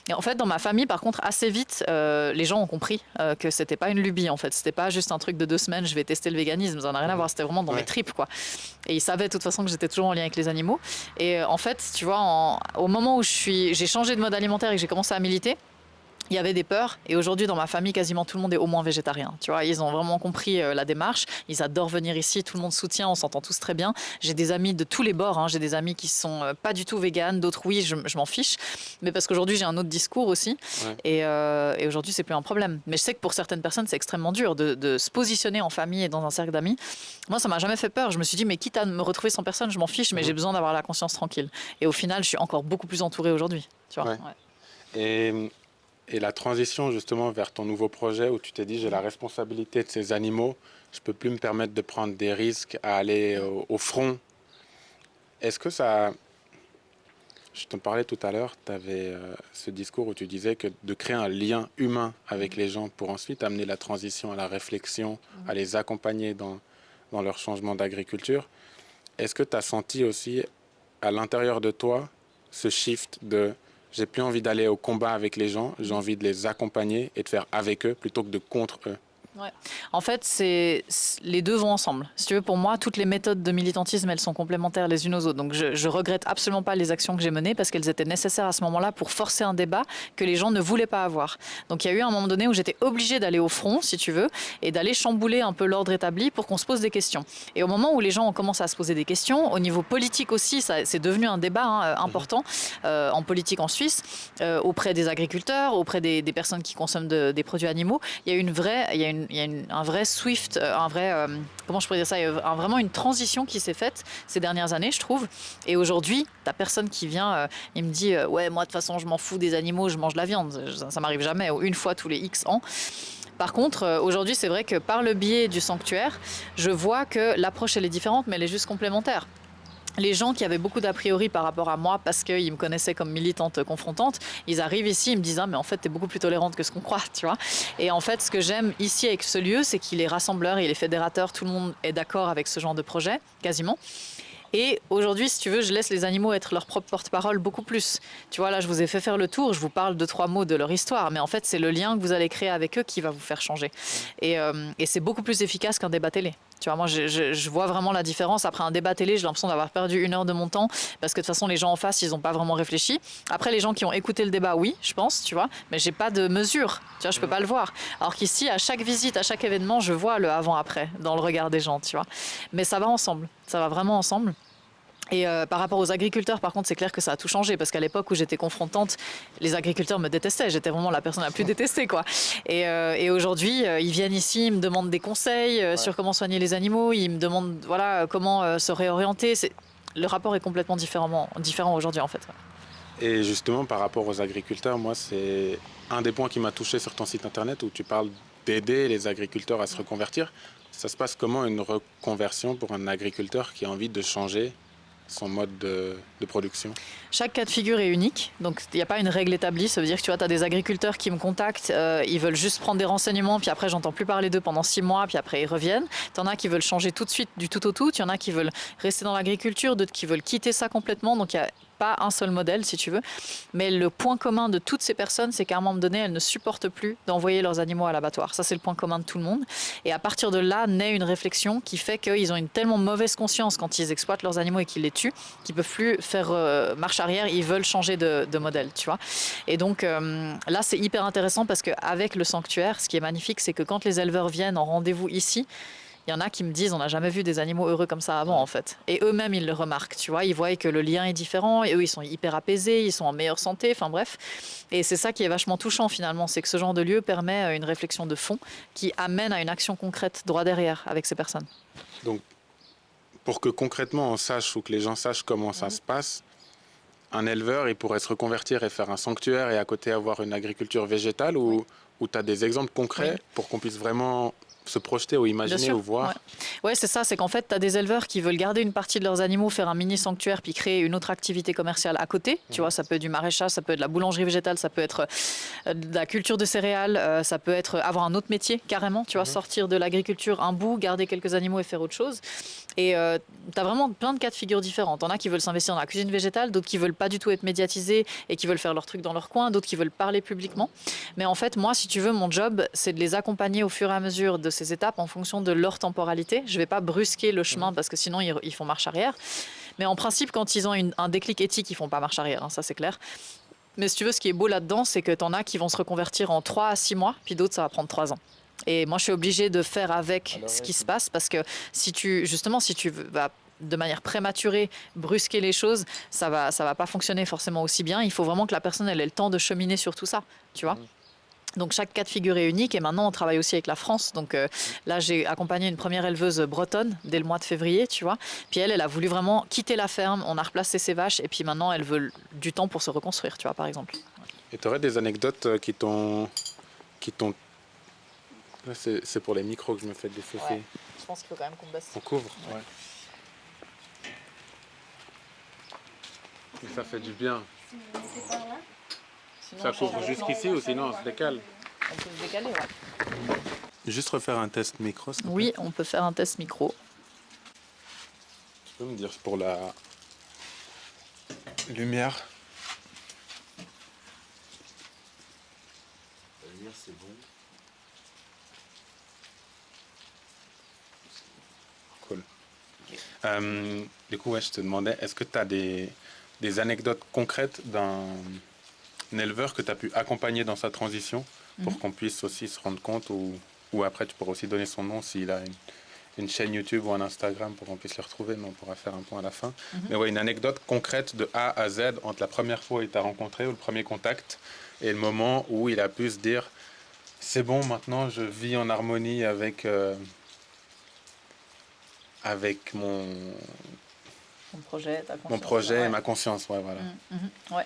Et en fait, dans ma famille, par contre, assez vite, les gens ont compris que c'était pas une lubie, en fait. C'était pas juste un truc de 2 semaines, je vais tester le véganisme, ça n'a rien à voir, c'était vraiment dans mes tripes, quoi. Et ils savaient de toute façon que j'étais toujours en lien avec les animaux. Et en fait, tu vois, au moment où j'ai changé de mode alimentaire et que j'ai commencé à militer, il y avait des peurs et aujourd'hui dans ma famille quasiment tout le monde est au moins végétarien, tu vois, ils ont vraiment compris la démarche, ils adorent venir ici, tout le monde soutient, on s'entend tous très bien. J'ai des amis de tous les bords, j'ai des amis qui sont pas du tout véganes, d'autres oui, je m'en fiche, mais parce qu'aujourd'hui j'ai un autre discours aussi et aujourd'hui c'est plus un problème. Mais je sais que pour certaines personnes c'est extrêmement dur de se positionner en famille et dans un cercle d'amis. Moi ça m'a jamais fait peur, je me suis dit mais quitte à me retrouver sans personne, je m'en fiche, mais j'ai besoin d'avoir la conscience tranquille. Et au final je suis encore beaucoup plus entourée aujourd'hui, tu vois. Et la transition justement vers ton nouveau projet où tu t'es dit j'ai la responsabilité de ces animaux, je peux plus me permettre de prendre des risques à aller au front. Est-ce que ça... Je t'en parlais tout à l'heure, tu avais ce discours où tu disais que de créer un lien humain avec les gens pour ensuite amener la transition à la réflexion, à les accompagner dans leur changement d'agriculture. Est-ce que tu as senti aussi à l'intérieur de toi ce shift de... J'ai plus envie d'aller au combat avec les gens, j'ai envie de les accompagner et de faire avec eux plutôt que de contre eux. Ouais. En fait, les deux vont ensemble. Si tu veux, pour moi, toutes les méthodes de militantisme, elles sont complémentaires les unes aux autres. Donc, je regrette absolument pas les actions que j'ai menées parce qu'elles étaient nécessaires à ce moment-là pour forcer un débat que les gens ne voulaient pas avoir. Donc, il y a eu un moment donné où j'étais obligée d'aller au front, si tu veux, et d'aller chambouler un peu l'ordre établi pour qu'on se pose des questions. Et au moment où les gens ont commencé à se poser des questions, au niveau politique aussi, c'est devenu un débat important en politique en Suisse, auprès des agriculteurs, auprès des personnes qui consomment des produits animaux. Il y a un vrai swift, comment je pourrais dire ça, vraiment une transition qui s'est faite ces dernières années, je trouve. Et aujourd'hui, t'as personne qui vient, il me dit, ouais, moi de toute façon, je m'en fous des animaux, je mange de la viande. Ça m'arrive jamais, ou une fois tous les X ans. Par contre, aujourd'hui, c'est vrai que par le biais du sanctuaire, je vois que l'approche, elle est différente, mais elle est juste complémentaire. Les gens qui avaient beaucoup d'a priori par rapport à moi parce qu'ils me connaissaient comme militante confrontante, ils arrivent ici, ils me disent « Ah, mais en fait, t'es beaucoup plus tolérante que ce qu'on croit, tu vois ?» Et en fait, ce que j'aime ici avec ce lieu, c'est qu'il est rassembleur, il est fédérateur, tout le monde est d'accord avec ce genre de projet, quasiment. Et aujourd'hui, si tu veux, je laisse les animaux être leur propre porte-parole beaucoup plus. Tu vois, là, je vous ai fait faire le tour, je vous parle 2-3 mots de leur histoire, mais en fait, c'est le lien que vous allez créer avec eux qui va vous faire changer. Et c'est beaucoup plus efficace qu'un débat télé. Tu vois, moi, je vois vraiment la différence. Après un débat télé, j'ai l'impression d'avoir perdu 1 heure de mon temps parce que de toute façon, les gens en face, ils n'ont pas vraiment réfléchi. Après, les gens qui ont écouté le débat, oui, je pense, tu vois, mais j'ai pas de mesure. Tu vois, je peux pas le voir. Alors qu'ici, à chaque visite, à chaque événement, je vois le avant-après dans le regard des gens, tu vois. Mais ça va ensemble. Ça va vraiment ensemble. Et par rapport aux agriculteurs, par contre, c'est clair que ça a tout changé parce qu'à l'époque où j'étais confrontante, les agriculteurs me détestaient. J'étais vraiment la personne la plus détestée, quoi. Et aujourd'hui, ils viennent ici, ils me demandent des conseils sur comment soigner les animaux. Ils me demandent, voilà, comment se réorienter. Le rapport est complètement différent aujourd'hui, en fait. Et justement, par rapport aux agriculteurs, moi, c'est un des points qui m'a touché sur ton site internet où tu parles d'aider les agriculteurs à se reconvertir. Ça se passe comment une reconversion pour un agriculteur qui a envie de changer son mode de production? Chaque cas de figure est unique, donc il n'y a pas une règle établie. Ça veut dire que tu vois, as des agriculteurs qui me contactent, ils veulent juste prendre des renseignements, puis après j'entends plus parler d'eux pendant 6 mois, puis après ils reviennent. Tu en as qui veulent changer tout de suite du tout au tout, il y en a qui veulent rester dans l'agriculture, d'autres qui veulent quitter ça complètement, donc il y a pas un seul modèle si tu veux, mais le point commun de toutes ces personnes, c'est qu'à un moment donné, elles ne supportent plus d'envoyer leurs animaux à l'abattoir. Ça, c'est le point commun de tout le monde. Et à partir de là, naît une réflexion qui fait qu'ils ont une tellement mauvaise conscience quand ils exploitent leurs animaux et qu'ils les tuent, qu'ils peuvent plus faire marche arrière, ils veulent changer de modèle, tu vois. Et donc là, c'est hyper intéressant parce qu'avec le sanctuaire, ce qui est magnifique, c'est que quand les éleveurs viennent en rendez-vous ici, il y en a qui me disent on n'a jamais vu des animaux heureux comme ça avant en fait. Et eux-mêmes ils le remarquent, tu vois, ils voient que le lien est différent et eux ils sont hyper apaisés, ils sont en meilleure santé, enfin bref. Et c'est ça qui est vachement touchant finalement, c'est que ce genre de lieu permet une réflexion de fond qui amène à une action concrète droit derrière avec ces personnes. Donc, pour que concrètement on sache ou que les gens sachent comment ça se passe, un éleveur il pourrait se reconvertir et faire un sanctuaire et à côté avoir une agriculture végétale ou tu as des exemples concrets pour qu'on puisse vraiment se projeter ou imaginer ou voir. Ouais, c'est ça, c'est qu'en fait, tu as des éleveurs qui veulent garder une partie de leurs animaux, faire un mini sanctuaire, puis créer une autre activité commerciale à côté. Tu vois, ça peut être du maraîchage, ça peut être de la boulangerie végétale, ça peut être de la culture de céréales, ça peut être avoir un autre métier carrément, tu vois, sortir de l'agriculture un bout, garder quelques animaux et faire autre chose. Et tu as vraiment plein de cas de figure différents. T'en as qui veulent s'investir dans la cuisine végétale, d'autres qui veulent pas du tout être médiatisés et qui veulent faire leur truc dans leur coin, d'autres qui veulent parler publiquement. Mais en fait, moi, si tu veux, mon job, c'est de les accompagner au fur et à mesure de ces étapes en fonction de leur temporalité. Je vais pas brusquer le chemin parce que sinon, ils font marche arrière. Mais en principe, quand ils ont un déclic éthique, ils font pas marche arrière, hein, ça c'est clair. Mais si tu veux, ce qui est beau là-dedans, c'est que t'en as qui vont se reconvertir en 3 à 6 mois, puis d'autres, ça va prendre 3 ans. Et moi, je suis obligée de faire avec ce qui se passe parce que si tu vas de manière prématurée brusquer les choses, ça va pas fonctionner forcément aussi bien. Il faut vraiment que la personne elle ait le temps de cheminer sur tout ça, tu vois. Donc chaque cas de figure est unique et maintenant on travaille aussi avec la France. Donc là j'ai accompagné une première éleveuse bretonne dès le mois de février, tu vois. Puis elle a voulu vraiment quitter la ferme, on a replacé ses vaches et puis maintenant elle veut du temps pour se reconstruire, tu vois, par exemple. Et tu aurais des anecdotes qui t'ont... Là c'est pour les micros que je me fais défausser. Ouais. Je pense qu'il faut quand même qu'on baisse. On couvre, ouais. Et ça fait du bien. Sinon, Ça couvre jusqu'ici ou sinon on se décale? On peut se décaler, ouais. Juste refaire un test micro, s'il te plaît. Oui, on peut faire un test micro. Tu peux me dire pour la lumière? La lumière, c'est bon. Cool. Du coup, ouais, je te demandais, est-ce que tu as des anecdotes concrètes d'un éleveur que tu as pu accompagner dans sa transition pour qu'on puisse aussi se rendre compte ou après tu pourras aussi donner son nom s'il a une chaîne YouTube ou un Instagram pour qu'on puisse le retrouver, mais on pourra faire un point à la fin. Mais ouais, une anecdote concrète de A à Z entre la première fois où il t'a rencontré ou le premier contact et le moment où il a pu se dire c'est bon, maintenant je vis en harmonie avec mon projet et ma conscience. Ouais, voilà. Ouais.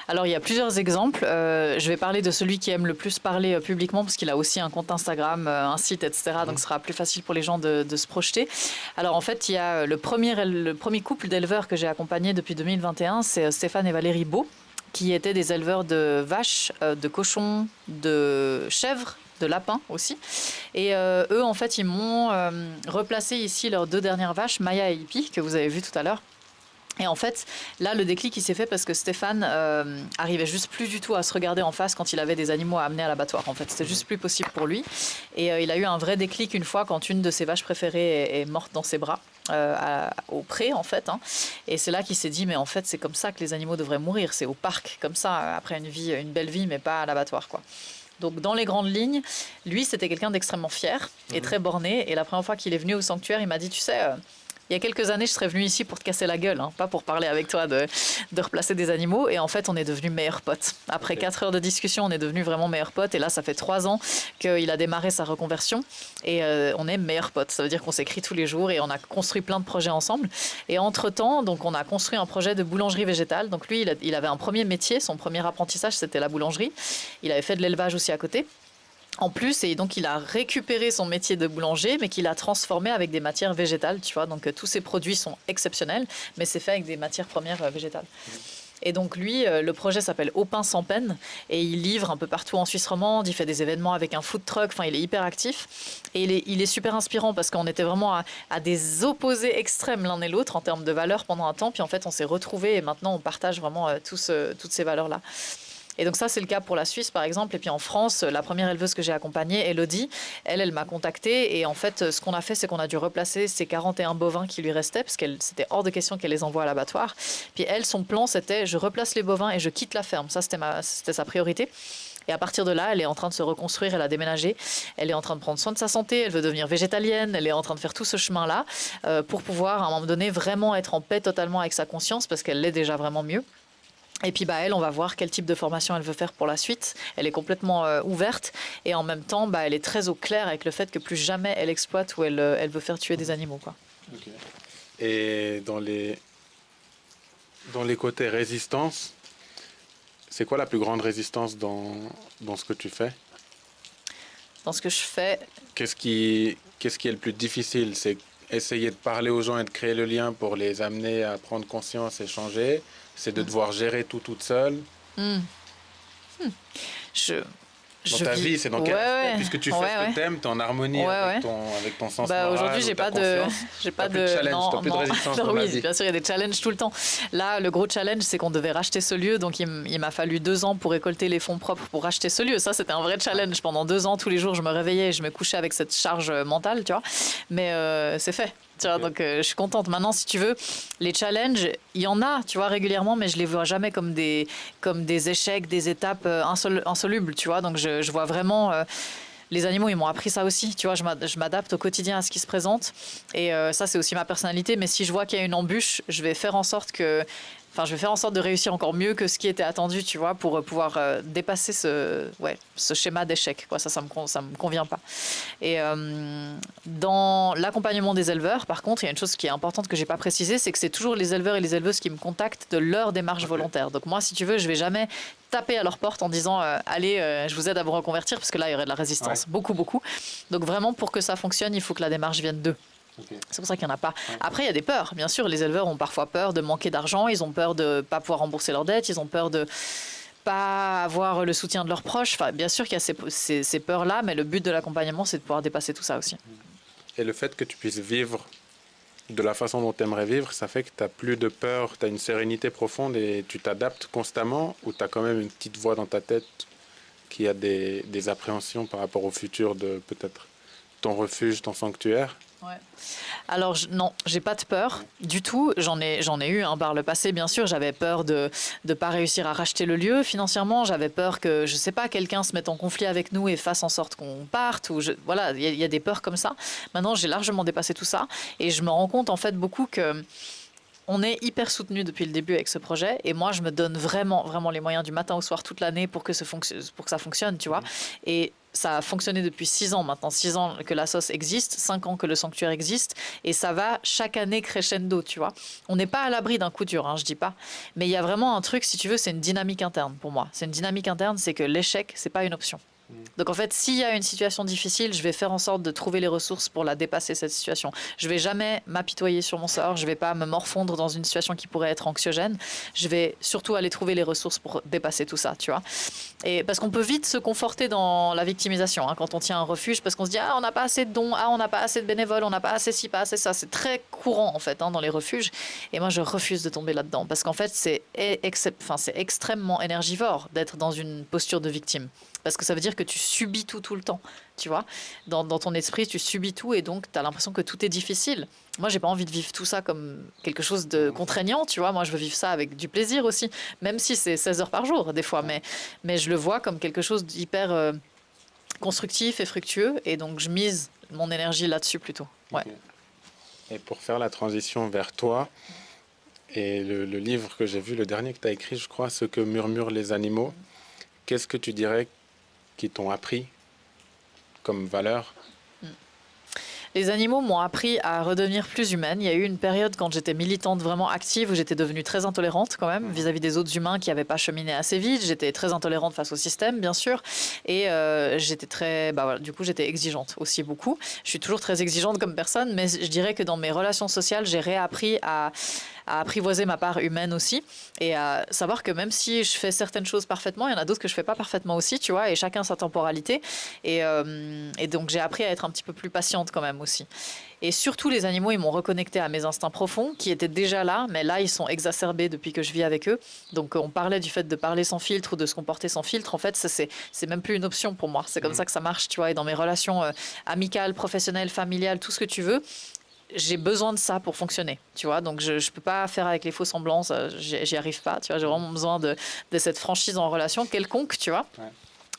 Alors, il y a plusieurs exemples. Je vais parler de celui qui aime le plus parler publiquement parce qu'il a aussi un compte Instagram, un site, etc. Donc, ce sera plus facile pour les gens de se projeter. Alors, en fait, il y a le premier couple d'éleveurs que j'ai accompagné depuis 2021, c'est Stéphane et Valérie Beau, qui étaient des éleveurs de vaches, de cochons, de chèvres, de lapins aussi. Et eux, en fait, ils m'ont replacé ici leurs 2 dernières vaches, Maya et Hippie, que vous avez vues tout à l'heure. Et en fait, là, le déclic, il s'est fait parce que Stéphane arrivait juste plus du tout à se regarder en face quand il avait des animaux à amener à l'abattoir. En fait, c'était juste plus possible pour lui. Et il a eu un vrai déclic une fois quand une de ses vaches préférées est morte dans ses bras. Au pré en fait, hein. Et c'est là qu'il s'est dit mais en fait c'est comme ça que les animaux devraient mourir, c'est au parc comme ça après une belle vie mais pas à l'abattoir quoi. Donc dans les grandes lignes, lui c'était quelqu'un d'extrêmement fier et très borné et la première fois qu'il est venu au sanctuaire il m'a dit tu sais il y a quelques années, je serais venue ici pour te casser la gueule, hein, pas pour parler avec toi de replacer des animaux. Et en fait, on est devenus meilleurs potes. Après 4 heures de discussion, on est devenus vraiment meilleurs potes. Et là, ça fait 3 ans qu'il a démarré sa reconversion. Et on est meilleurs potes. Ça veut dire qu'on s'écrit tous les jours et on a construit plein de projets ensemble. Et entre-temps, donc, on a construit un projet de boulangerie végétale. Donc lui, il avait un premier métier. Son premier apprentissage, c'était la boulangerie. Il avait fait de l'élevage aussi à côté. En plus, et donc il a récupéré son métier de boulanger, mais qu'il a transformé avec des matières végétales, tu vois. Donc tous ses produits sont exceptionnels, mais c'est fait avec des matières premières végétales. Et donc lui, le projet s'appelle Au pain sans peine, et il livre un peu partout en Suisse romande, il fait des événements avec un food truck, enfin il est hyper actif. Et il est super inspirant parce qu'on était vraiment à des opposés extrêmes l'un et l'autre en termes de valeurs pendant un temps, puis en fait on s'est retrouvés et maintenant on partage vraiment toutes ces valeurs-là. Et donc ça, c'est le cas pour la Suisse, par exemple. Et puis en France, la première éleveuse que j'ai accompagnée, Elodie, elle m'a contactée. Et en fait, ce qu'on a fait, c'est qu'on a dû replacer ces 41 bovins qui lui restaient, parce que c'était hors de question qu'elle les envoie à l'abattoir. Puis elle, son plan, c'était je replace les bovins et je quitte la ferme. Ça, c'était sa priorité. Et à partir de là, elle est en train de se reconstruire, elle a déménagé, elle est en train de prendre soin de sa santé, elle veut devenir végétalienne, elle est en train de faire tout ce chemin-là pour pouvoir, à un moment donné, vraiment être en paix totalement avec sa conscience, parce qu'elle l'est déjà vraiment mieux. Et puis elle, on va voir quel type de formation elle veut faire pour la suite. Elle est complètement ouverte et en même temps, elle est très au clair avec le fait que plus jamais elle exploite ou elle veut faire tuer des animaux, quoi. Okay. Et dans les côtés résistance, c'est quoi la plus grande résistance dans ce que tu fais? Dans ce que je fais... Qu'est-ce qui est le plus difficile? C'est essayer de parler aux gens et de créer le lien pour les amener à prendre conscience et changer. C'est de devoir gérer tout toute seule. Dans ta vie, c'est dans quel aspect? Puisque tu fais ce que t'aimes, t'es en harmonie avec ton sens moral. Aujourd'hui, j'ai pas de challenge, t'as plus de résistance dans la vie. Bien sûr, il y a des challenges tout le temps. Là, le gros challenge, c'est qu'on devait racheter ce lieu, donc il m'a fallu 2 ans pour récolter les fonds propres pour racheter ce lieu. Ça, c'était un vrai challenge. Pendant 2 ans, tous les jours, je me réveillais et je me couchais avec cette charge mentale, tu vois. Mais c'est fait. Tu vois, donc je suis contente. Maintenant, si tu veux, les challenges, il y en a, tu vois, régulièrement, mais je les vois jamais comme des échecs, des étapes insolubles, tu vois. Donc je vois vraiment... les animaux, ils m'ont appris ça aussi. Tu vois, je m'adapte au quotidien à ce qui se présente. Et ça, c'est aussi ma personnalité. Mais si je vois qu'il y a une embûche, je vais faire en sorte de réussir encore mieux que ce qui était attendu, tu vois, pour pouvoir dépasser ce schéma d'échec, quoi. Ça me convient pas. Et dans l'accompagnement des éleveurs, par contre, il y a une chose qui est importante que j'ai pas précisée, c'est que c'est toujours les éleveurs et les éleveuses qui me contactent de leur démarche volontaire. Donc moi, si tu veux, je vais jamais taper à leur porte en disant allez, je vous aide à vous reconvertir, parce que là, il y aurait de la résistance, beaucoup. Donc vraiment, pour que ça fonctionne, il faut que la démarche vienne d'eux. C'est pour ça qu'il n'y en a pas. Après, il y a des peurs. Bien sûr, les éleveurs ont parfois peur de manquer d'argent, ils ont peur de ne pas pouvoir rembourser leurs dettes, ils ont peur de pas avoir le soutien de leurs proches. Enfin, bien sûr qu'il y a ces peurs-là, mais le but de l'accompagnement, c'est de pouvoir dépasser tout ça aussi. Et le fait que tu puisses vivre de la façon dont tu aimerais vivre, ça fait que tu n'as plus de peur, tu as une sérénité profonde et tu t'adaptes constamment, ou tu as quand même une petite voix dans ta tête qui a des appréhensions par rapport au futur de peut-être ton refuge, ton sanctuaire? Ouais. Alors non, j'ai pas de peur du tout. J'en ai eu par le passé, bien sûr. J'avais peur de pas réussir à racheter le lieu financièrement. J'avais peur que, je sais pas, quelqu'un se mette en conflit avec nous et fasse en sorte qu'on parte. Voilà, il y a des peurs comme ça. Maintenant, j'ai largement dépassé tout ça et je me rends compte en fait beaucoup que on est hyper soutenu depuis le début avec ce projet et moi je me donne vraiment les moyens du matin au soir toute l'année pour que ça fonctionne, tu vois. Et ça a fonctionné depuis 6 ans maintenant, 6 ans que la sauce existe, 5 ans que le sanctuaire existe et ça va chaque année crescendo, tu vois. On n'est pas à l'abri d'un coup dur, hein, je dis pas, mais il y a vraiment un truc, si tu veux, c'est une dynamique interne pour moi. C'est une dynamique interne, c'est que l'échec, c'est pas une option. Donc en fait, s'il y a une situation difficile, je vais faire en sorte de trouver les ressources pour la dépasser, cette situation. Je vais jamais m'apitoyer sur mon sort, je vais pas me morfondre dans une situation qui pourrait être anxiogène. Je vais surtout aller trouver les ressources pour dépasser tout ça, tu vois. Et parce qu'on peut vite se conforter dans la victimisation, hein, quand on tient un refuge, parce qu'on se dit on n'a pas assez de dons, on n'a pas assez de bénévoles, on n'a pas assez ci, pas assez ça. C'est très courant en fait, hein, dans les refuges. Et moi, je refuse de tomber là-dedans parce qu'en fait, c'est extrêmement énergivore d'être dans une posture de victime. Parce que ça veut dire que tu subis tout le temps, tu vois. Dans ton esprit, tu subis tout et donc tu as l'impression que tout est difficile. Moi, j'ai pas envie de vivre tout ça comme quelque chose de contraignant, tu vois. Moi, je veux vivre ça avec du plaisir aussi, même si c'est 16 heures par jour des fois. Mais je le vois comme quelque chose d'hyper constructif et fructueux et donc je mise mon énergie là-dessus plutôt. Ouais. Okay. Et pour faire la transition vers toi, et le livre que j'ai vu, le dernier que tu as écrit, je crois, Ce que murmurent les animaux, qu'est-ce que tu dirais qui t'ont appris comme valeur? Les animaux m'ont appris à redevenir plus humaine. Il y a eu une période quand j'étais militante vraiment active où j'étais devenue très intolérante quand même vis-à-vis des autres humains qui n'avaient pas cheminé assez vite. J'étais très intolérante face au système, bien sûr. Et j'étais très... Bah voilà, du coup, j'étais exigeante aussi beaucoup. Je suis toujours très exigeante comme personne, mais je dirais que dans mes relations sociales, j'ai réappris à apprivoiser ma part humaine aussi et à savoir que même si je fais certaines choses parfaitement, il y en a d'autres que je fais pas parfaitement aussi, tu vois, et chacun sa temporalité. Et donc j'ai appris à être un petit peu plus patiente quand même aussi. Et surtout, les animaux, ils m'ont reconnecté à mes instincts profonds qui étaient déjà là, mais là, ils sont exacerbés depuis que je vis avec eux. Donc, on parlait du fait de parler sans filtre ou de se comporter sans filtre. En fait, ça, c'est même plus une option pour moi. C'est comme ça que ça marche, tu vois. Et dans mes relations amicales, professionnelles, familiales, tout ce que tu veux, j'ai besoin de ça pour fonctionner, tu vois. Donc, je ne peux pas faire avec les faux semblants, j'y arrive pas, tu vois. J'ai vraiment besoin de cette franchise en relation quelconque, tu vois. Ouais.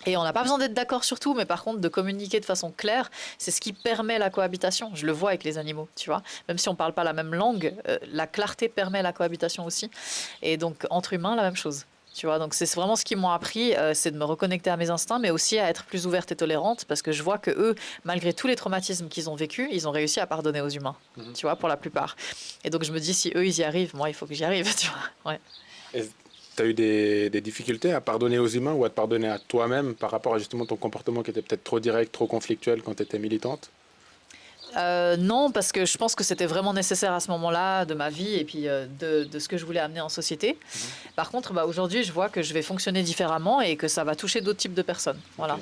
Et on n'a pas besoin d'être d'accord sur tout, mais par contre, de communiquer de façon claire, c'est ce qui permet la cohabitation. Je le vois avec les animaux, tu vois. Même si on ne parle pas la même langue, la clarté permet la cohabitation aussi. Et donc, entre humains, la même chose. Tu vois, donc c'est vraiment ce qu'ils m'ont appris, c'est de me reconnecter à mes instincts, mais aussi à être plus ouverte et tolérante, parce que je vois que eux, malgré tous les traumatismes qu'ils ont vécus, ils ont réussi à pardonner aux humains, tu vois, pour la plupart. Et donc je me dis, si eux, ils y arrivent, moi, il faut que j'y arrive, tu vois. Ouais. Tu as eu des difficultés à pardonner aux humains ou à te pardonner à toi-même par rapport à justement ton comportement qui était peut-être trop direct, trop conflictuel quand tu étais militante? Non, parce que je pense que c'était vraiment nécessaire à ce moment-là de ma vie et puis de ce que je voulais amener en société. Par contre, aujourd'hui, je vois que je vais fonctionner différemment et que ça va toucher d'autres types de personnes. Voilà.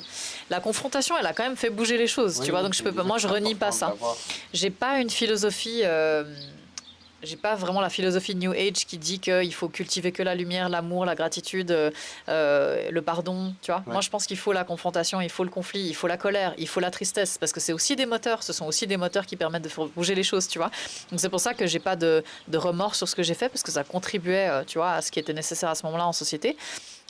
La confrontation, elle a quand même fait bouger les choses, tu vois. Donc moi, je renie pas ça. J'ai pas une philosophie. J'ai pas vraiment la philosophie New Age qui dit qu'il faut cultiver que la lumière, l'amour, la gratitude, le pardon, tu vois. Ouais. Moi, je pense qu'il faut la confrontation, il faut le conflit, il faut la colère, il faut la tristesse, parce que c'est aussi des moteurs, ce sont aussi des moteurs qui permettent de faire bouger les choses, tu vois. Donc c'est pour ça que j'ai pas de remords sur ce que j'ai fait, parce que ça contribuait, tu vois, à ce qui était nécessaire à ce moment-là en société.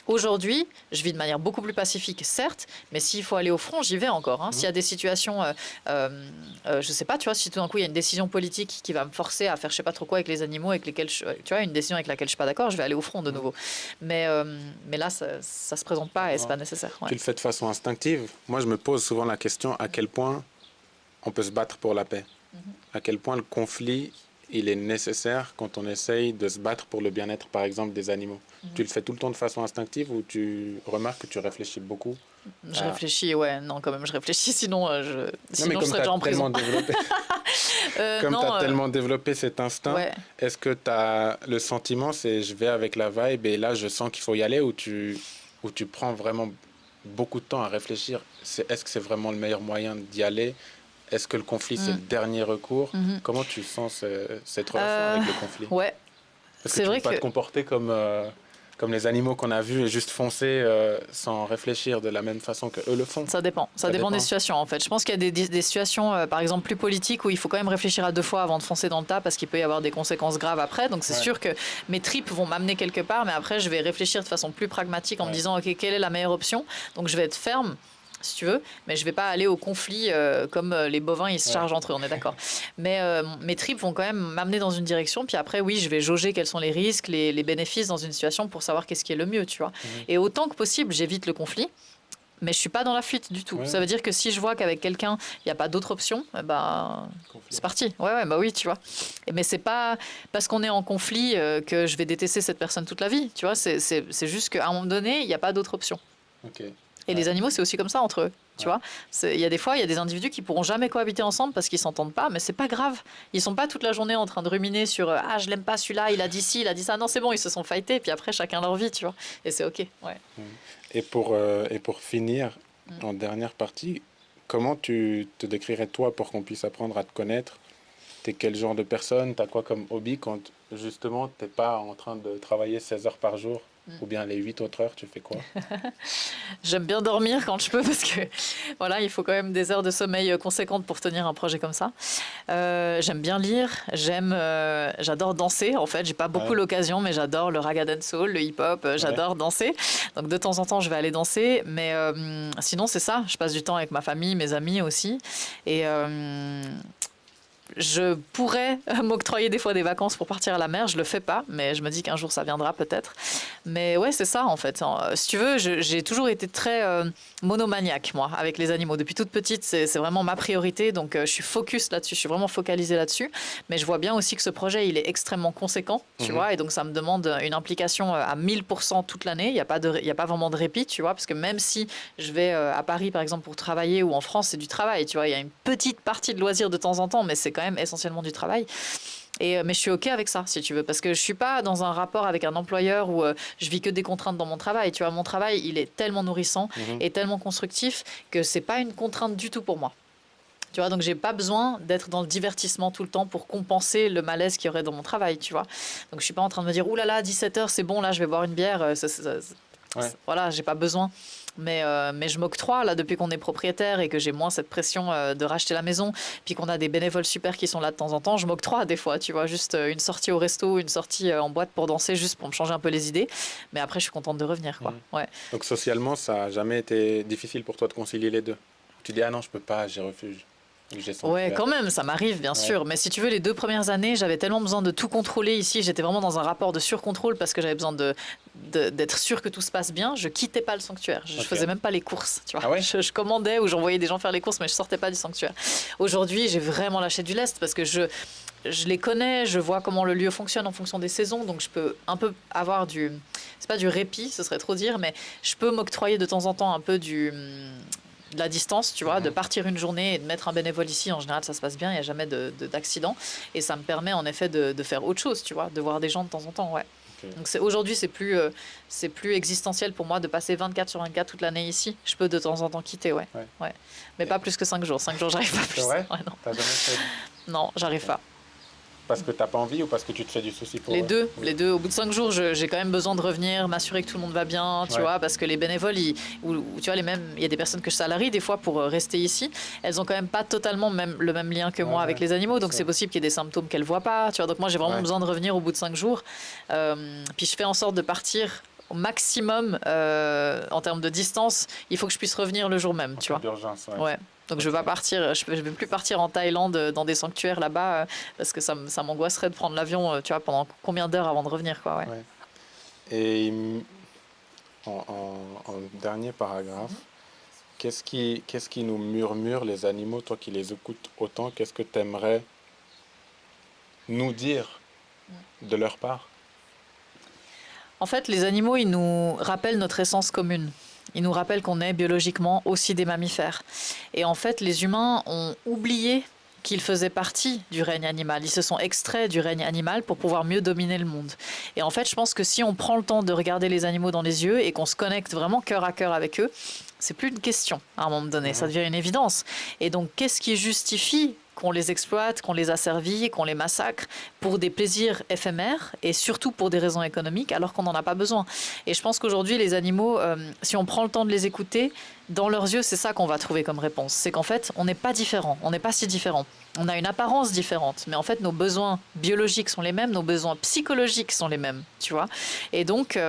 Aujourd'hui, je vis de manière beaucoup plus pacifique, certes, mais s'il faut aller au front, j'y vais encore. S'il y a des situations, je sais pas, tu vois, si tout d'un coup il y a une décision politique qui va me forcer à faire je sais pas trop quoi avec les animaux, avec lesquels, tu vois, une décision avec laquelle je suis pas d'accord, je vais aller au front de nouveau. Mais là, ça se présente pas et c'est pas nécessaire. Ouais. Tu le fais de façon instinctive. Moi, je me pose souvent la question à quel point on peut se battre pour la paix, à quel point le conflit il est nécessaire quand on essaye de se battre pour le bien-être, par exemple, des animaux. Tu le fais tout le temps de façon instinctive ou tu remarques que tu réfléchis beaucoup? Je réfléchis, ouais, non, quand même, je réfléchis, sinon je serais déjà en prison. Comme tu as tellement développé cet instinct, ouais. Est-ce que tu as le sentiment, c'est je vais avec la vibe et là je sens qu'il faut y aller, ou tu prends vraiment beaucoup de temps à réfléchir? Est-ce que c'est vraiment le meilleur moyen d'y aller? Est-ce que le conflit, c'est le dernier recours? Comment tu sens cette relation avec le conflit? Ouais. Parce que tu ne peux pas te comporter comme les animaux qu'on a vus et juste foncer sans réfléchir de la même façon qu'eux le font. Ça dépend. Ça dépend des situations, en fait. Je pense qu'il y a des situations, par exemple, plus politiques, où il faut quand même réfléchir à deux fois avant de foncer dans le tas, parce qu'il peut y avoir des conséquences graves après. Donc, c'est sûr que mes tripes vont m'amener quelque part, mais après, je vais réfléchir de façon plus pragmatique en me disant, OK, quelle est la meilleure option? Donc, je vais être ferme, si tu veux, mais je vais pas aller au conflit comme les bovins, ils se chargent entre eux, on est d'accord. Mais mes tripes vont quand même m'amener dans une direction, puis après, oui, je vais jauger quels sont les risques, les bénéfices dans une situation pour savoir qu'est-ce qui est le mieux, tu vois. Et autant que possible, j'évite le conflit, mais je suis pas dans la fuite du tout. Ça veut dire que si je vois qu'avec quelqu'un, il n'y a pas d'autre option, c'est parti. Ouais, bah oui, tu vois. Mais c'est pas parce qu'on est en conflit que je vais détester cette personne toute la vie, tu vois. C'est juste qu'à un moment donné, il n'y a pas d'autre option. Okay. Et les animaux, c'est aussi comme ça entre eux, tu vois. Il y a des fois, il y a des individus qui pourront jamais cohabiter ensemble parce qu'ils s'entendent pas, mais c'est pas grave. Ils sont pas toute la journée en train de ruminer sur ah je l'aime pas celui-là, il a dit ci, il a dit ça. Non, c'est bon, ils se sont fightés, puis après chacun leur vie, tu vois. Et c'est ok. Ouais. Et pour finir, en dernière partie, comment tu te décrirais toi pour qu'on puisse apprendre à te connaître? T'es quel genre de personne? T'as quoi comme hobby quand justement t'es pas en train de travailler 16 heures par jour? Ou bien les 8 autres heures, tu fais quoi? J'aime bien dormir quand je peux, parce que voilà, il faut quand même des heures de sommeil conséquentes pour tenir un projet comme ça. J'aime bien lire, j'adore danser. En fait, j'ai pas beaucoup l'occasion, mais j'adore le raga dancehall, le hip-hop, j'adore danser. Donc de temps en temps, je vais aller danser, mais sinon c'est ça. Je passe du temps avec ma famille, mes amis aussi, et je pourrais m'octroyer des fois des vacances pour partir à la mer. Je le fais pas, mais je me dis qu'un jour ça viendra peut-être. Mais ouais, c'est ça en fait. Si tu veux, j'ai toujours été très monomaniaque, moi, avec les animaux. Depuis toute petite, c'est vraiment ma priorité. Donc je suis focus là-dessus, je suis vraiment focalisée là-dessus. Mais je vois bien aussi que ce projet, il est extrêmement conséquent, tu vois. Et donc ça me demande une implication à 1000% toute l'année. Il n'y a pas vraiment de répit, tu vois. Parce que même si je vais à Paris, par exemple, pour travailler, ou en France, c'est du travail, tu vois. Il y a une petite partie de loisirs de temps en temps, mais c'est quand même essentiellement du travail. Mais je suis OK avec ça, si tu veux, parce que je suis pas dans un rapport avec un employeur où je vis que des contraintes dans mon travail. Tu vois, mon travail, il est tellement nourrissant et tellement constructif que c'est pas une contrainte du tout pour moi. Tu vois, donc j'ai pas besoin d'être dans le divertissement tout le temps pour compenser le malaise qu'il y aurait dans mon travail, tu vois. Donc je suis pas en train de me dire, ouh là là, 17h, c'est bon, là, je vais boire une bière. Voilà, j'ai pas besoin. Mais je m'octroie, là, depuis qu'on est propriétaire et que j'ai moins cette pression de racheter la maison, puis qu'on a des bénévoles super qui sont là de temps en temps, je m'octroie des fois, tu vois, juste une sortie au resto, une sortie en boîte pour danser, juste pour me changer un peu les idées. Mais après, je suis contente de revenir, quoi. Ouais. Donc socialement, ça n'a jamais été difficile pour toi de concilier les deux? Tu dis, ah non, je peux pas, j'ai refuge. Ouais, quand même, ça m'arrive, bien sûr. Mais si tu veux, les 2 premières années, j'avais tellement besoin de tout contrôler ici. J'étais vraiment dans un rapport de surcontrôle parce que j'avais besoin d'être sûr que tout se passe bien. Je quittais pas le sanctuaire. Je faisais même pas les courses, tu vois. Ah ouais? Je commandais ou j'envoyais des gens faire les courses, mais je sortais pas du sanctuaire. Aujourd'hui, j'ai vraiment lâché du lest parce que je les connais, je vois comment le lieu fonctionne en fonction des saisons, donc je peux un peu avoir c'est pas du répit, ce serait trop dire, mais je peux m'octroyer de temps en temps un peu de la distance, tu vois, de partir une journée et de mettre un bénévole ici. En général, ça se passe bien, il n'y a jamais d'accident. Et ça me permet en effet de faire autre chose, tu vois, de voir des gens de temps en temps, ouais. Okay. Donc aujourd'hui, c'est plus existentiel pour moi de passer 24/24 toute l'année ici. Je peux de temps en temps quitter, ouais. Mais pas plus que 5 jours. 5 jours, j'arrive pas plus. C'est vrai? Ouais, non. T'as jamais fait? Non, j'arrive pas. Parce que t'as pas envie ou parce que tu te fais du souci pour les eux? deux, les deux. Au bout de 5 jours, j'ai quand même besoin de revenir, m'assurer que tout le monde va bien, tu vois, parce que les bénévoles, tu vois, il y a des personnes que je salarie des fois pour rester ici. Elles ont quand même pas totalement le même lien que moi avec les animaux, donc c'est possible qu'il y ait des symptômes qu'elles voient pas, tu vois. Donc moi, j'ai vraiment besoin de revenir au bout de 5 jours. Puis je fais en sorte de partir au maximum en termes de distance. Il faut que je puisse revenir le jour même, tu vois. D'urgence, ouais. Donc je vais pas partir, je vais plus partir en Thaïlande dans des sanctuaires là-bas parce que ça m'angoisserait de prendre l'avion, tu vois, pendant combien d'heures avant de revenir, quoi. Ouais. Et en dernier paragraphe, qu'est-ce qui nous murmure les animaux, toi qui les écoutes autant, qu'est-ce que tu aimerais nous dire de leur part? En fait, les animaux, ils nous rappellent notre essence commune. Ils nous rappellent qu'on est biologiquement aussi des mammifères. Et en fait, les humains ont oublié qu'ils faisaient partie du règne animal. Ils se sont extraits du règne animal pour pouvoir mieux dominer le monde. Et en fait, je pense que si on prend le temps de regarder les animaux dans les yeux et qu'on se connecte vraiment cœur à cœur avec eux, c'est plus une question à un moment donné, ça devient une évidence. Et donc, qu'est-ce qui justifie qu'on les exploite, qu'on les asservit, qu'on les massacre pour des plaisirs éphémères et surtout pour des raisons économiques alors qu'on n'en a pas besoin. Et je pense qu'aujourd'hui, les animaux, si on prend le temps de les écouter, dans leurs yeux, c'est ça qu'on va trouver comme réponse. C'est qu'en fait, on n'est pas différents, on n'est pas si différents. On a une apparence différente, mais en fait, nos besoins biologiques sont les mêmes, nos besoins psychologiques sont les mêmes, tu vois. Et donc,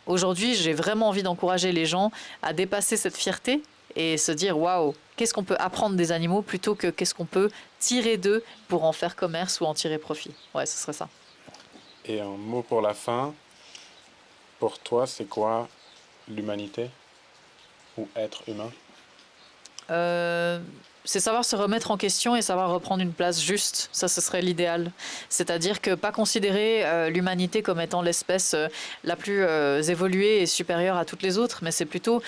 aujourd'hui, j'ai vraiment envie d'encourager les gens à dépasser cette fierté et se dire waouh, qu'est-ce qu'on peut apprendre des animaux plutôt que qu'est-ce qu'on peut tirer d'eux pour en faire commerce ou en tirer profit. Ouais, ce serait ça. Et un mot pour la fin, pour toi, c'est quoi l'humanité ou être humain? C'est savoir se remettre en question et savoir reprendre une place juste. Ça, ce serait l'idéal. C'est-à-dire que pas considérer l'humanité comme étant l'espèce la plus évoluée et supérieure à toutes les autres, mais c'est plutôt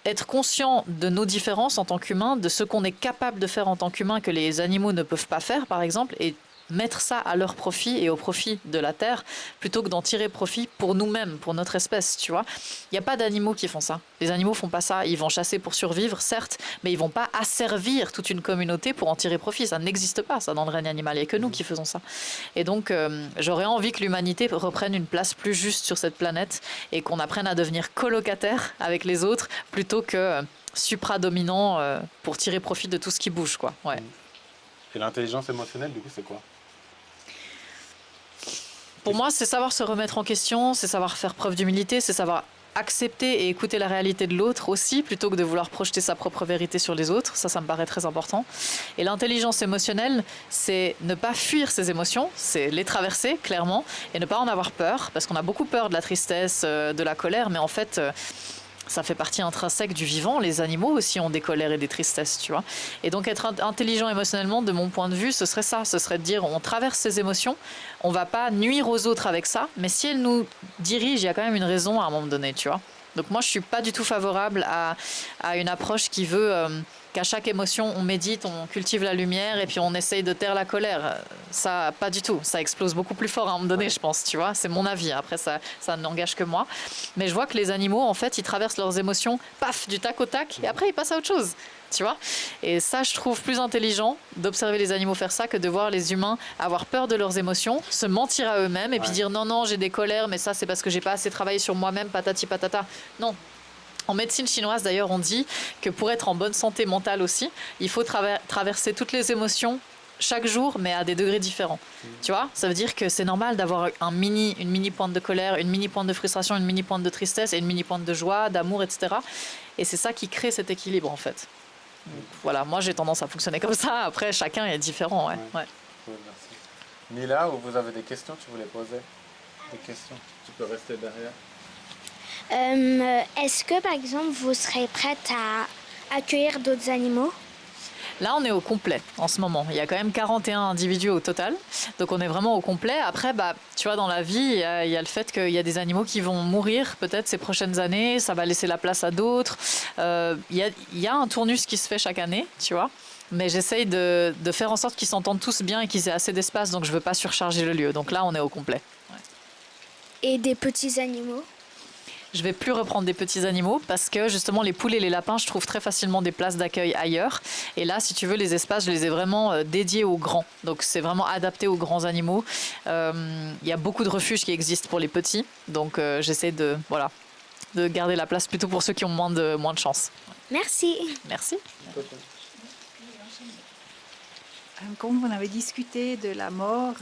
être conscient de nos différences en tant qu'humains, de ce qu'on est capable de faire en tant qu'humains que les animaux ne peuvent pas faire, par exemple, et mettre ça à leur profit et au profit de la Terre, plutôt que d'en tirer profit pour nous-mêmes, pour notre espèce, tu vois. Il n'y a pas d'animaux qui font ça. Les animaux font pas ça. Ils vont chasser pour survivre, certes, mais ils vont pas asservir toute une communauté pour en tirer profit. Ça n'existe pas, ça, dans le règne animal. Il n'y a que nous qui faisons ça. Et donc, j'aurais envie que l'humanité reprenne une place plus juste sur cette planète et qu'on apprenne à devenir colocataire avec les autres, plutôt que supradominant pour tirer profit de tout ce qui bouge, quoi. Ouais. Et l'intelligence émotionnelle, du coup, c'est quoi? Pour moi, c'est savoir se remettre en question, c'est savoir faire preuve d'humilité, c'est savoir accepter et écouter la réalité de l'autre aussi, plutôt que de vouloir projeter sa propre vérité sur les autres. Ça me paraît très important. Et l'intelligence émotionnelle, c'est ne pas fuir ses émotions, c'est les traverser clairement et ne pas en avoir peur, parce qu'on a beaucoup peur de la tristesse, de la colère, mais en fait, ça fait partie intrinsèque du vivant. Les animaux aussi ont des colères et des tristesses, tu vois. Et donc être intelligent émotionnellement, de mon point de vue, ce serait ça. Ce serait de dire, on traverse ces émotions, on va pas nuire aux autres avec ça, mais si elles nous dirigent, il y a quand même une raison à un moment donné, tu vois. Donc moi, je suis pas du tout favorable à une approche qui veut qu'à chaque émotion, on médite, on cultive la lumière et puis on essaye de taire la colère. Ça, pas du tout. Ça explose beaucoup plus fort à un moment donné, je pense, tu vois. C'est mon avis. Après, ça n'engage que moi. Mais je vois que les animaux, en fait, ils traversent leurs émotions, paf, du tac au tac, et après, ils passent à autre chose, tu vois. Et ça, je trouve plus intelligent d'observer les animaux faire ça que de voir les humains avoir peur de leurs émotions, se mentir à eux-mêmes et puis dire non, j'ai des colères, mais ça, c'est parce que j'ai pas assez travaillé sur moi-même, patati patata. Non. En médecine chinoise, d'ailleurs, on dit que pour être en bonne santé mentale aussi, il faut traverser toutes les émotions chaque jour, mais à des degrés différents. Tu vois, ça veut dire que c'est normal d'avoir une mini pointe de colère, une mini pointe de frustration, une mini pointe de tristesse et une mini pointe de joie, d'amour, etc. Et c'est ça qui crée cet équilibre, en fait. Donc, voilà, moi, j'ai tendance à fonctionner comme ça. Après, chacun est différent. Ouais. Merci. Mila, vous avez des questions, tu voulais poser des questions? Tu peux rester derrière. Est-ce que, par exemple, vous serez prête à accueillir d'autres animaux? Là, on est au complet en ce moment. Il y a quand même 41 individus au total. Donc, on est vraiment au complet. Après, tu vois, dans la vie, il y a le fait qu'il y a des animaux qui vont mourir peut-être ces prochaines années. Ça va laisser la place à d'autres. Il y a un tournus qui se fait chaque année, tu vois. Mais j'essaye de faire en sorte qu'ils s'entendent tous bien et qu'ils aient assez d'espace. Donc, je ne veux pas surcharger le lieu. Donc là, on est au complet. Ouais. Et des petits animaux? Je vais plus reprendre des petits animaux parce que justement les poules et les lapins, je trouve très facilement des places d'accueil ailleurs. Et là, si tu veux, les espaces, je les ai vraiment dédiés aux grands. Donc c'est vraiment adapté aux grands animaux. Il y a beaucoup de refuges qui existent pour les petits. Donc j'essaie de garder la place plutôt pour ceux qui ont moins de chance. Merci. Merci. Comme vous avez discuté de la mort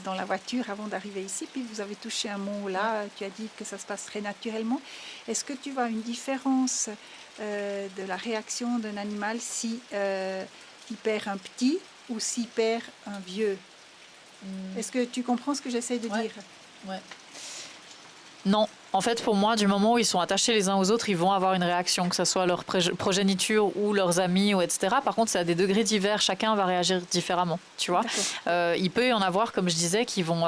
dans la voiture avant d'arriver ici, puis vous avez touché un mot là, tu as dit que ça se passe très naturellement. Est-ce que tu vois une différence de la réaction d'un animal si il perd un petit ou s'il perd un vieux? Est-ce que tu comprends ce que j'essaie de dire? Ouais. Non. En fait, pour moi, du moment où ils sont attachés les uns aux autres, ils vont avoir une réaction, que ce soit leur progéniture ou leurs amis, ou etc. Par contre, c'est à des degrés divers. Chacun va réagir différemment, tu vois. Il peut y en avoir, comme je disais, qui vont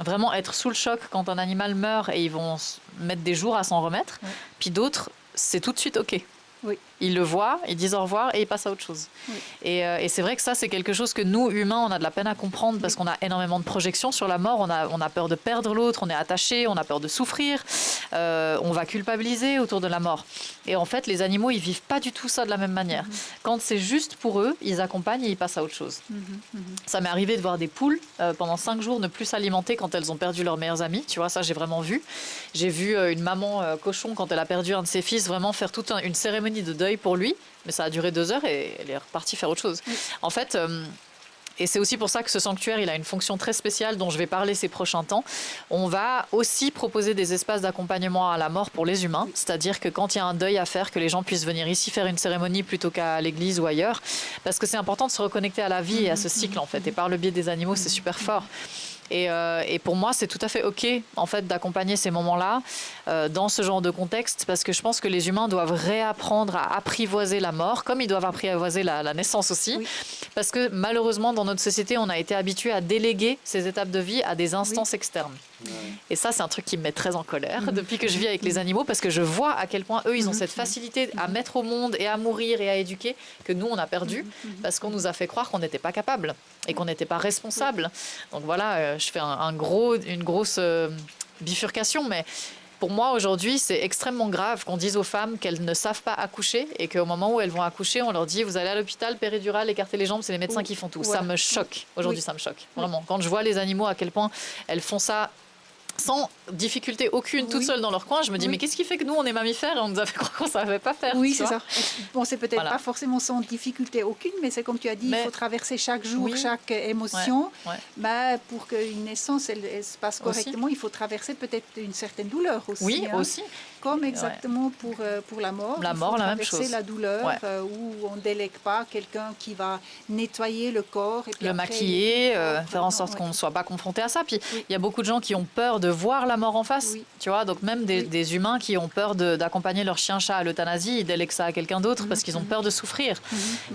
vraiment être sous le choc quand un animal meurt et ils vont mettre des jours à s'en remettre. Ouais. Puis d'autres, c'est tout de suite OK. Oui. Ils le voient, ils disent au revoir et ils passent à autre chose. Oui. Et c'est vrai que ça, c'est quelque chose que nous, humains, on a de la peine à comprendre parce qu'on a énormément de projections sur la mort. On a peur de perdre l'autre, on est attaché, on a peur de souffrir. On va culpabiliser autour de la mort. Et en fait, les animaux, ils vivent pas du tout ça de la même manière. Quand c'est juste pour eux, ils accompagnent et ils passent à autre chose. Ça m'est arrivé de voir des poules pendant 5 jours ne plus s'alimenter quand elles ont perdu leurs meilleurs amis. Tu vois, ça, j'ai vraiment vu. J'ai vu une maman cochon, quand elle a perdu un de ses fils, vraiment faire toute une cérémonie de deuil pour lui, mais ça a duré 2 heures et elle est repartie faire autre chose. Oui. En fait, et c'est aussi pour ça que ce sanctuaire, il a une fonction très spéciale dont je vais parler ces prochains temps. On va aussi proposer des espaces d'accompagnement à la mort pour les humains, c'est-à-dire que quand il y a un deuil à faire, que les gens puissent venir ici faire une cérémonie plutôt qu'à l'église ou ailleurs, parce que c'est important de se reconnecter à la vie et à ce cycle en fait, et par le biais des animaux, c'est super fort. Et pour moi, c'est tout à fait OK en fait, d'accompagner ces moments-là dans ce genre de contexte, parce que je pense que les humains doivent réapprendre à apprivoiser la mort, comme ils doivent apprivoiser la naissance aussi. Oui. Parce que malheureusement, dans notre société, on a été habitué à déléguer ces étapes de vie à des instances externes. Ouais. Et ça, c'est un truc qui me met très en colère depuis que je vis avec les animaux, parce que je vois à quel point eux, ils ont cette facilité à mettre au monde et à mourir et à éduquer que nous, on a perdu, parce qu'on nous a fait croire qu'on n'était pas capable et qu'on n'était pas responsable. Donc voilà, je fais une grosse bifurcation, mais pour moi, aujourd'hui, c'est extrêmement grave qu'on dise aux femmes qu'elles ne savent pas accoucher et qu'au moment où elles vont accoucher, on leur dit « vous allez à l'hôpital, péridurale, écarter les jambes, c'est les médecins qui font tout ». Voilà. Ça me choque. Aujourd'hui, ça me choque. Vraiment. Quand je vois les animaux, à quel point elles font ça sans difficulté aucune, toute Oui. seule dans leur coin. Je me dis, Oui. mais qu'est-ce qui fait que nous, on est mammifères et on nous a fait croire qu'on ne savait pas faire? Oui, tu c'est vois. ça. Bon, c'est peut-être Voilà. pas forcément sans difficulté aucune, mais c'est comme tu as dit, Mais- il faut traverser chaque jour, Oui. chaque émotion. Ouais. Bah, pour qu'une naissance elle se passe Aussi. correctement, il faut traverser peut-être une certaine douleur aussi. Oui, hein. aussi. Comme exactement pour la mort. La il mort, faut la même traverser chose. la douleur Ouais. où on ne délègue pas quelqu'un qui va nettoyer le corps. Et puis Le après, maquiller, corps, faire en non, sorte ouais. qu'on ne soit pas confronté à ça. Puis Oui. il y a beaucoup de gens qui ont peur de voir la mort en face. Oui. Tu vois, donc même Oui. des humains qui ont peur d'accompagner leur chien-chat à l'euthanasie, ils délèguent ça à quelqu'un d'autre parce qu'ils ont peur de souffrir.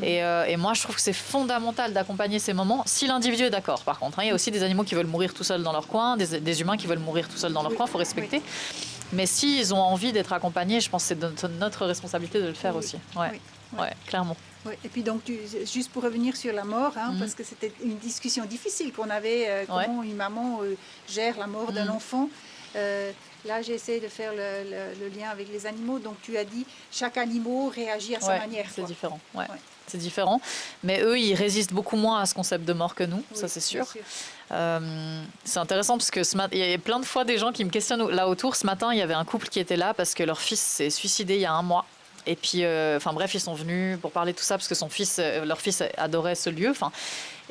Et moi, je trouve que c'est fondamental d'accompagner ces moments si l'individu est d'accord. Par contre, hein, il y a aussi des animaux qui veulent mourir tout seuls dans leur coin, des humains qui veulent mourir tout seuls dans leur coin, il faut respecter. Mais s'ils ont envie d'être accompagnés, je pense que c'est notre responsabilité de le faire Oui. aussi. Ouais. Oui. Ouais, clairement. Oui. Et puis donc, juste pour revenir sur la mort, hein, parce que c'était une discussion difficile qu'on avait, comment une maman gère la mort d'un enfant. Là, j'ai essayé de faire le lien avec les animaux. Donc, tu as dit, chaque animal réagit à sa Ouais, manière. c'est quoi. différent. Ouais. Ouais. C'est différent. Mais eux, ils résistent beaucoup moins à ce concept de mort que nous, Oui, ça c'est bien sûr. C'est intéressant parce que il y a plein de fois des gens qui me questionnent là autour. Ce matin, il y avait un couple qui était là parce que leur fils s'est suicidé il y a 1 mois. Et puis, enfin bref, ils sont venus pour parler de tout ça parce que leur fils adorait ce lieu. Enfin,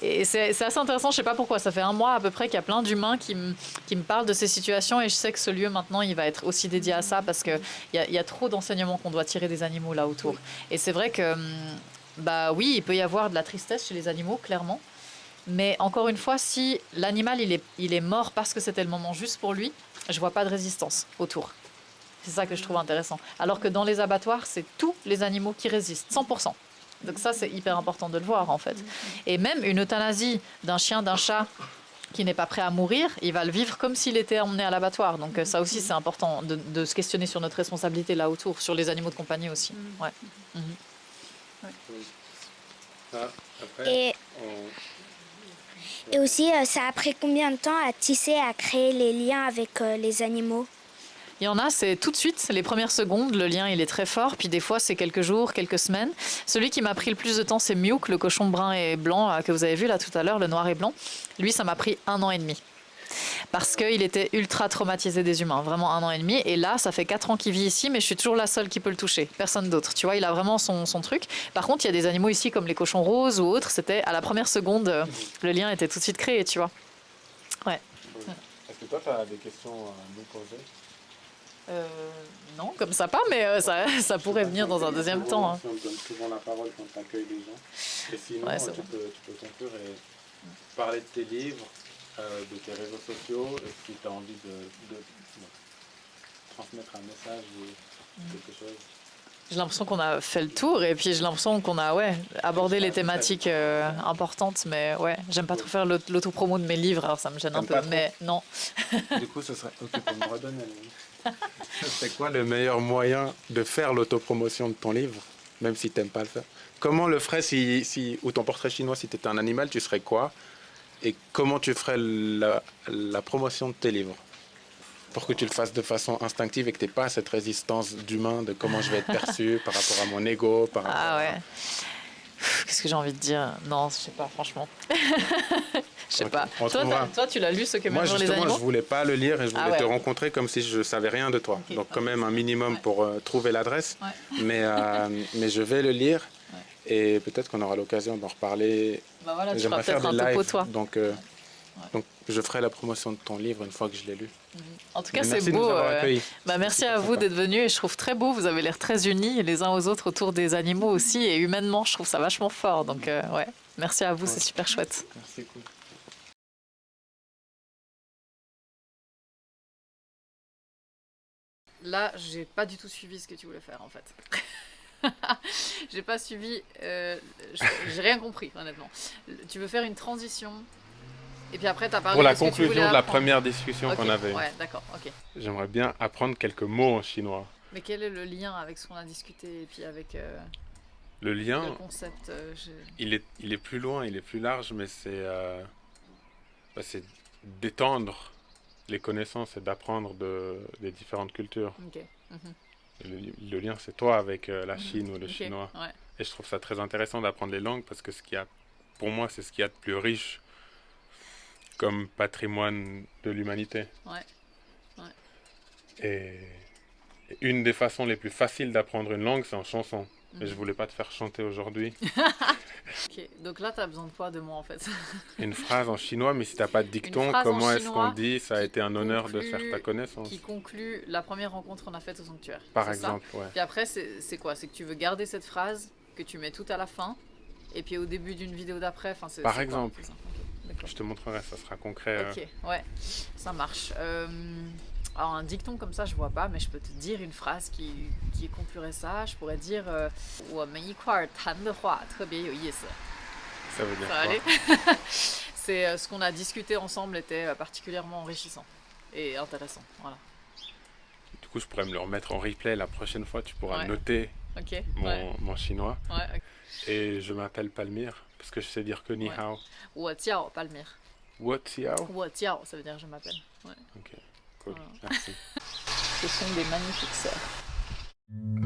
et c'est assez intéressant, je sais pas pourquoi. Ça fait 1 mois à peu près qu'il y a plein d'humains qui me parlent de ces situations et je sais que ce lieu maintenant, il va être aussi dédié à ça parce qu'il y a trop d'enseignements qu'on doit tirer des animaux là autour. Oui. Et c'est vrai que, bah oui, il peut y avoir de la tristesse chez les animaux, clairement. Mais encore une fois, si l'animal il est mort parce que c'était le moment juste pour lui, je vois pas de résistance autour. C'est ça que je trouve intéressant. Alors que dans les abattoirs, c'est tous les animaux qui résistent, 100%. Donc ça, c'est hyper important de le voir, en fait. Et même une euthanasie d'un chien, d'un chat qui n'est pas prêt à mourir, il va le vivre comme s'il était emmené à l'abattoir. Donc ça aussi, c'est important de se questionner sur notre responsabilité là autour, sur les animaux de compagnie aussi. Ouais. Et aussi, ça a pris combien de temps à tisser, à créer les liens avec les animaux? Il y en a, c'est tout de suite, les premières secondes, le lien il est très fort, puis des fois c'est quelques jours, quelques semaines. Celui qui m'a pris le plus de temps, c'est Miouk, le cochon brun et blanc que vous avez vu là tout à l'heure, le noir et blanc. Lui, ça m'a pris 1 an et demi. Parce qu'il était ultra traumatisé des humains, vraiment 1 an et demi. Et là, ça fait 4 ans qu'il vit ici, mais je suis toujours la seule qui peut le toucher, personne d'autre. Tu vois, il a vraiment son truc. Par contre, il y a des animaux ici comme les cochons roses ou autres, c'était à la première seconde, le lien était tout de suite créé, tu vois. Ouais. Est-ce que toi, tu as des questions à nous poser? Non, comme ça pas, mais ça pourrait venir dans un deuxième temps. Hein. On te donne souvent la parole quand tu accueilles des gens. Et sinon, Ouais, c'est tu peux conclure et parler de tes livres, de tes réseaux sociaux, et si tu as envie de transmettre un message ou quelque chose. J'ai l'impression qu'on a fait le tour et puis j'ai l'impression qu'on a abordé les thématiques importantes, mais j'aime pas trop faire l'autopromo de mes livres, alors ça me gêne un peu, mais non. Du coup, ce serait ok pour me redonner. C'est quoi le meilleur moyen de faire l'autopromotion de ton livre, même si tu n'aimes pas le faire? Comment le ferais ou ton portrait chinois, si tu étais un animal, tu serais quoi? Et comment tu ferais la promotion de tes livres? Pour que tu le fasses de façon instinctive et que tu n'aies pas cette résistance d'humain de comment je vais être perçu par rapport à mon ego, par rapport Ah ouais. Qu'est-ce que j'ai envie de dire? Non, je sais pas, franchement. Je sais pas. Toi, tu l'as lu, ce que Moi, mangent les justement, animaux? je voulais pas le lire et je voulais te ok. rencontrer comme si je savais rien de toi. Ok. Donc quand même un minimum pour trouver l'adresse. Ouais. Mais je vais le lire et peut-être qu'on aura l'occasion d'en reparler. Bah voilà, tu feras J'aimerais faire peut-être des un topo, lives. toi. Donc je ferai la promotion de ton livre une fois que je l'ai lu. En tout cas, Mais c'est merci de nous beau. avoir accueillis. Merci C'était à vous sympa. d'être venus et je trouve très beau. Vous avez l'air très unis les uns aux autres autour des animaux aussi et humainement, je trouve ça vachement fort. Donc merci à vous, c'est super chouette. Merci, cool. Là, j'ai pas du tout suivi ce que tu voulais faire en fait. J'ai pas suivi, j'ai rien compris honnêtement. Tu veux faire une transition et puis après tu as parlé Pour la de ce que tu voulais conclusion de la apprendre. première discussion Ok, qu'on avait, Ouais, d'accord, ok. j'aimerais bien apprendre quelques mots en chinois. Mais quel est le lien avec ce qu'on a discuté et puis avec Le le lien, concept il est plus loin, il est plus large, mais c'est d'étendre les connaissances et d'apprendre des différentes cultures. Ok. Mhm. Et le lien, c'est toi avec la Chine ou le Ok, chinois. ouais. Et je trouve ça très intéressant d'apprendre les langues parce que pour moi, c'est ce qu'il y a de plus riche comme patrimoine de l'humanité. Ouais. Et une des façons les plus faciles d'apprendre une langue, c'est en chanson. Mais je voulais pas te faire chanter aujourd'hui. Ok, donc là, tu as besoin de quoi de moi en fait? Une phrase en chinois, mais si t'as pas de dicton, phrase en comment est-ce chinois qu'on dit ça a qui été un honneur de conclut- faire ta connaissance? Qui conclut la première rencontre qu'on a faite au sanctuaire. Par c'est ça. exemple, ouais. Puis après, c'est quoi? C'est que tu veux garder cette phrase, que tu mets tout à la fin, et puis au début d'une vidéo d'après, enfin c'est. Par c'est quoi, exemple. c'est ça. Ok, d'accord. Je te montrerai, ça sera concret. Ok, ouais, ça marche. Alors un dicton comme ça, je vois pas, mais je peux te dire une phrase qui conclurait ça. Je pourrais dire 我们一块儿谈的话特别有意思. Ça veut dire Ça va quoi? aller? C'est ce qu'on a discuté ensemble était particulièrement enrichissant et intéressant. Voilà. Du coup, je pourrais me le remettre en replay la prochaine fois. Tu pourras Ouais. noter Ok. mon chinois. Ouais. Ok. Et je m'appelle Palmyre, parce que je sais dire que ni Ouais. hao. 我叫 Palmyre. What xiao? 我叫 ça veut dire je m'appelle. Ouais. Ok, cool, Voilà. merci. Ce sont des magnifiques sœurs.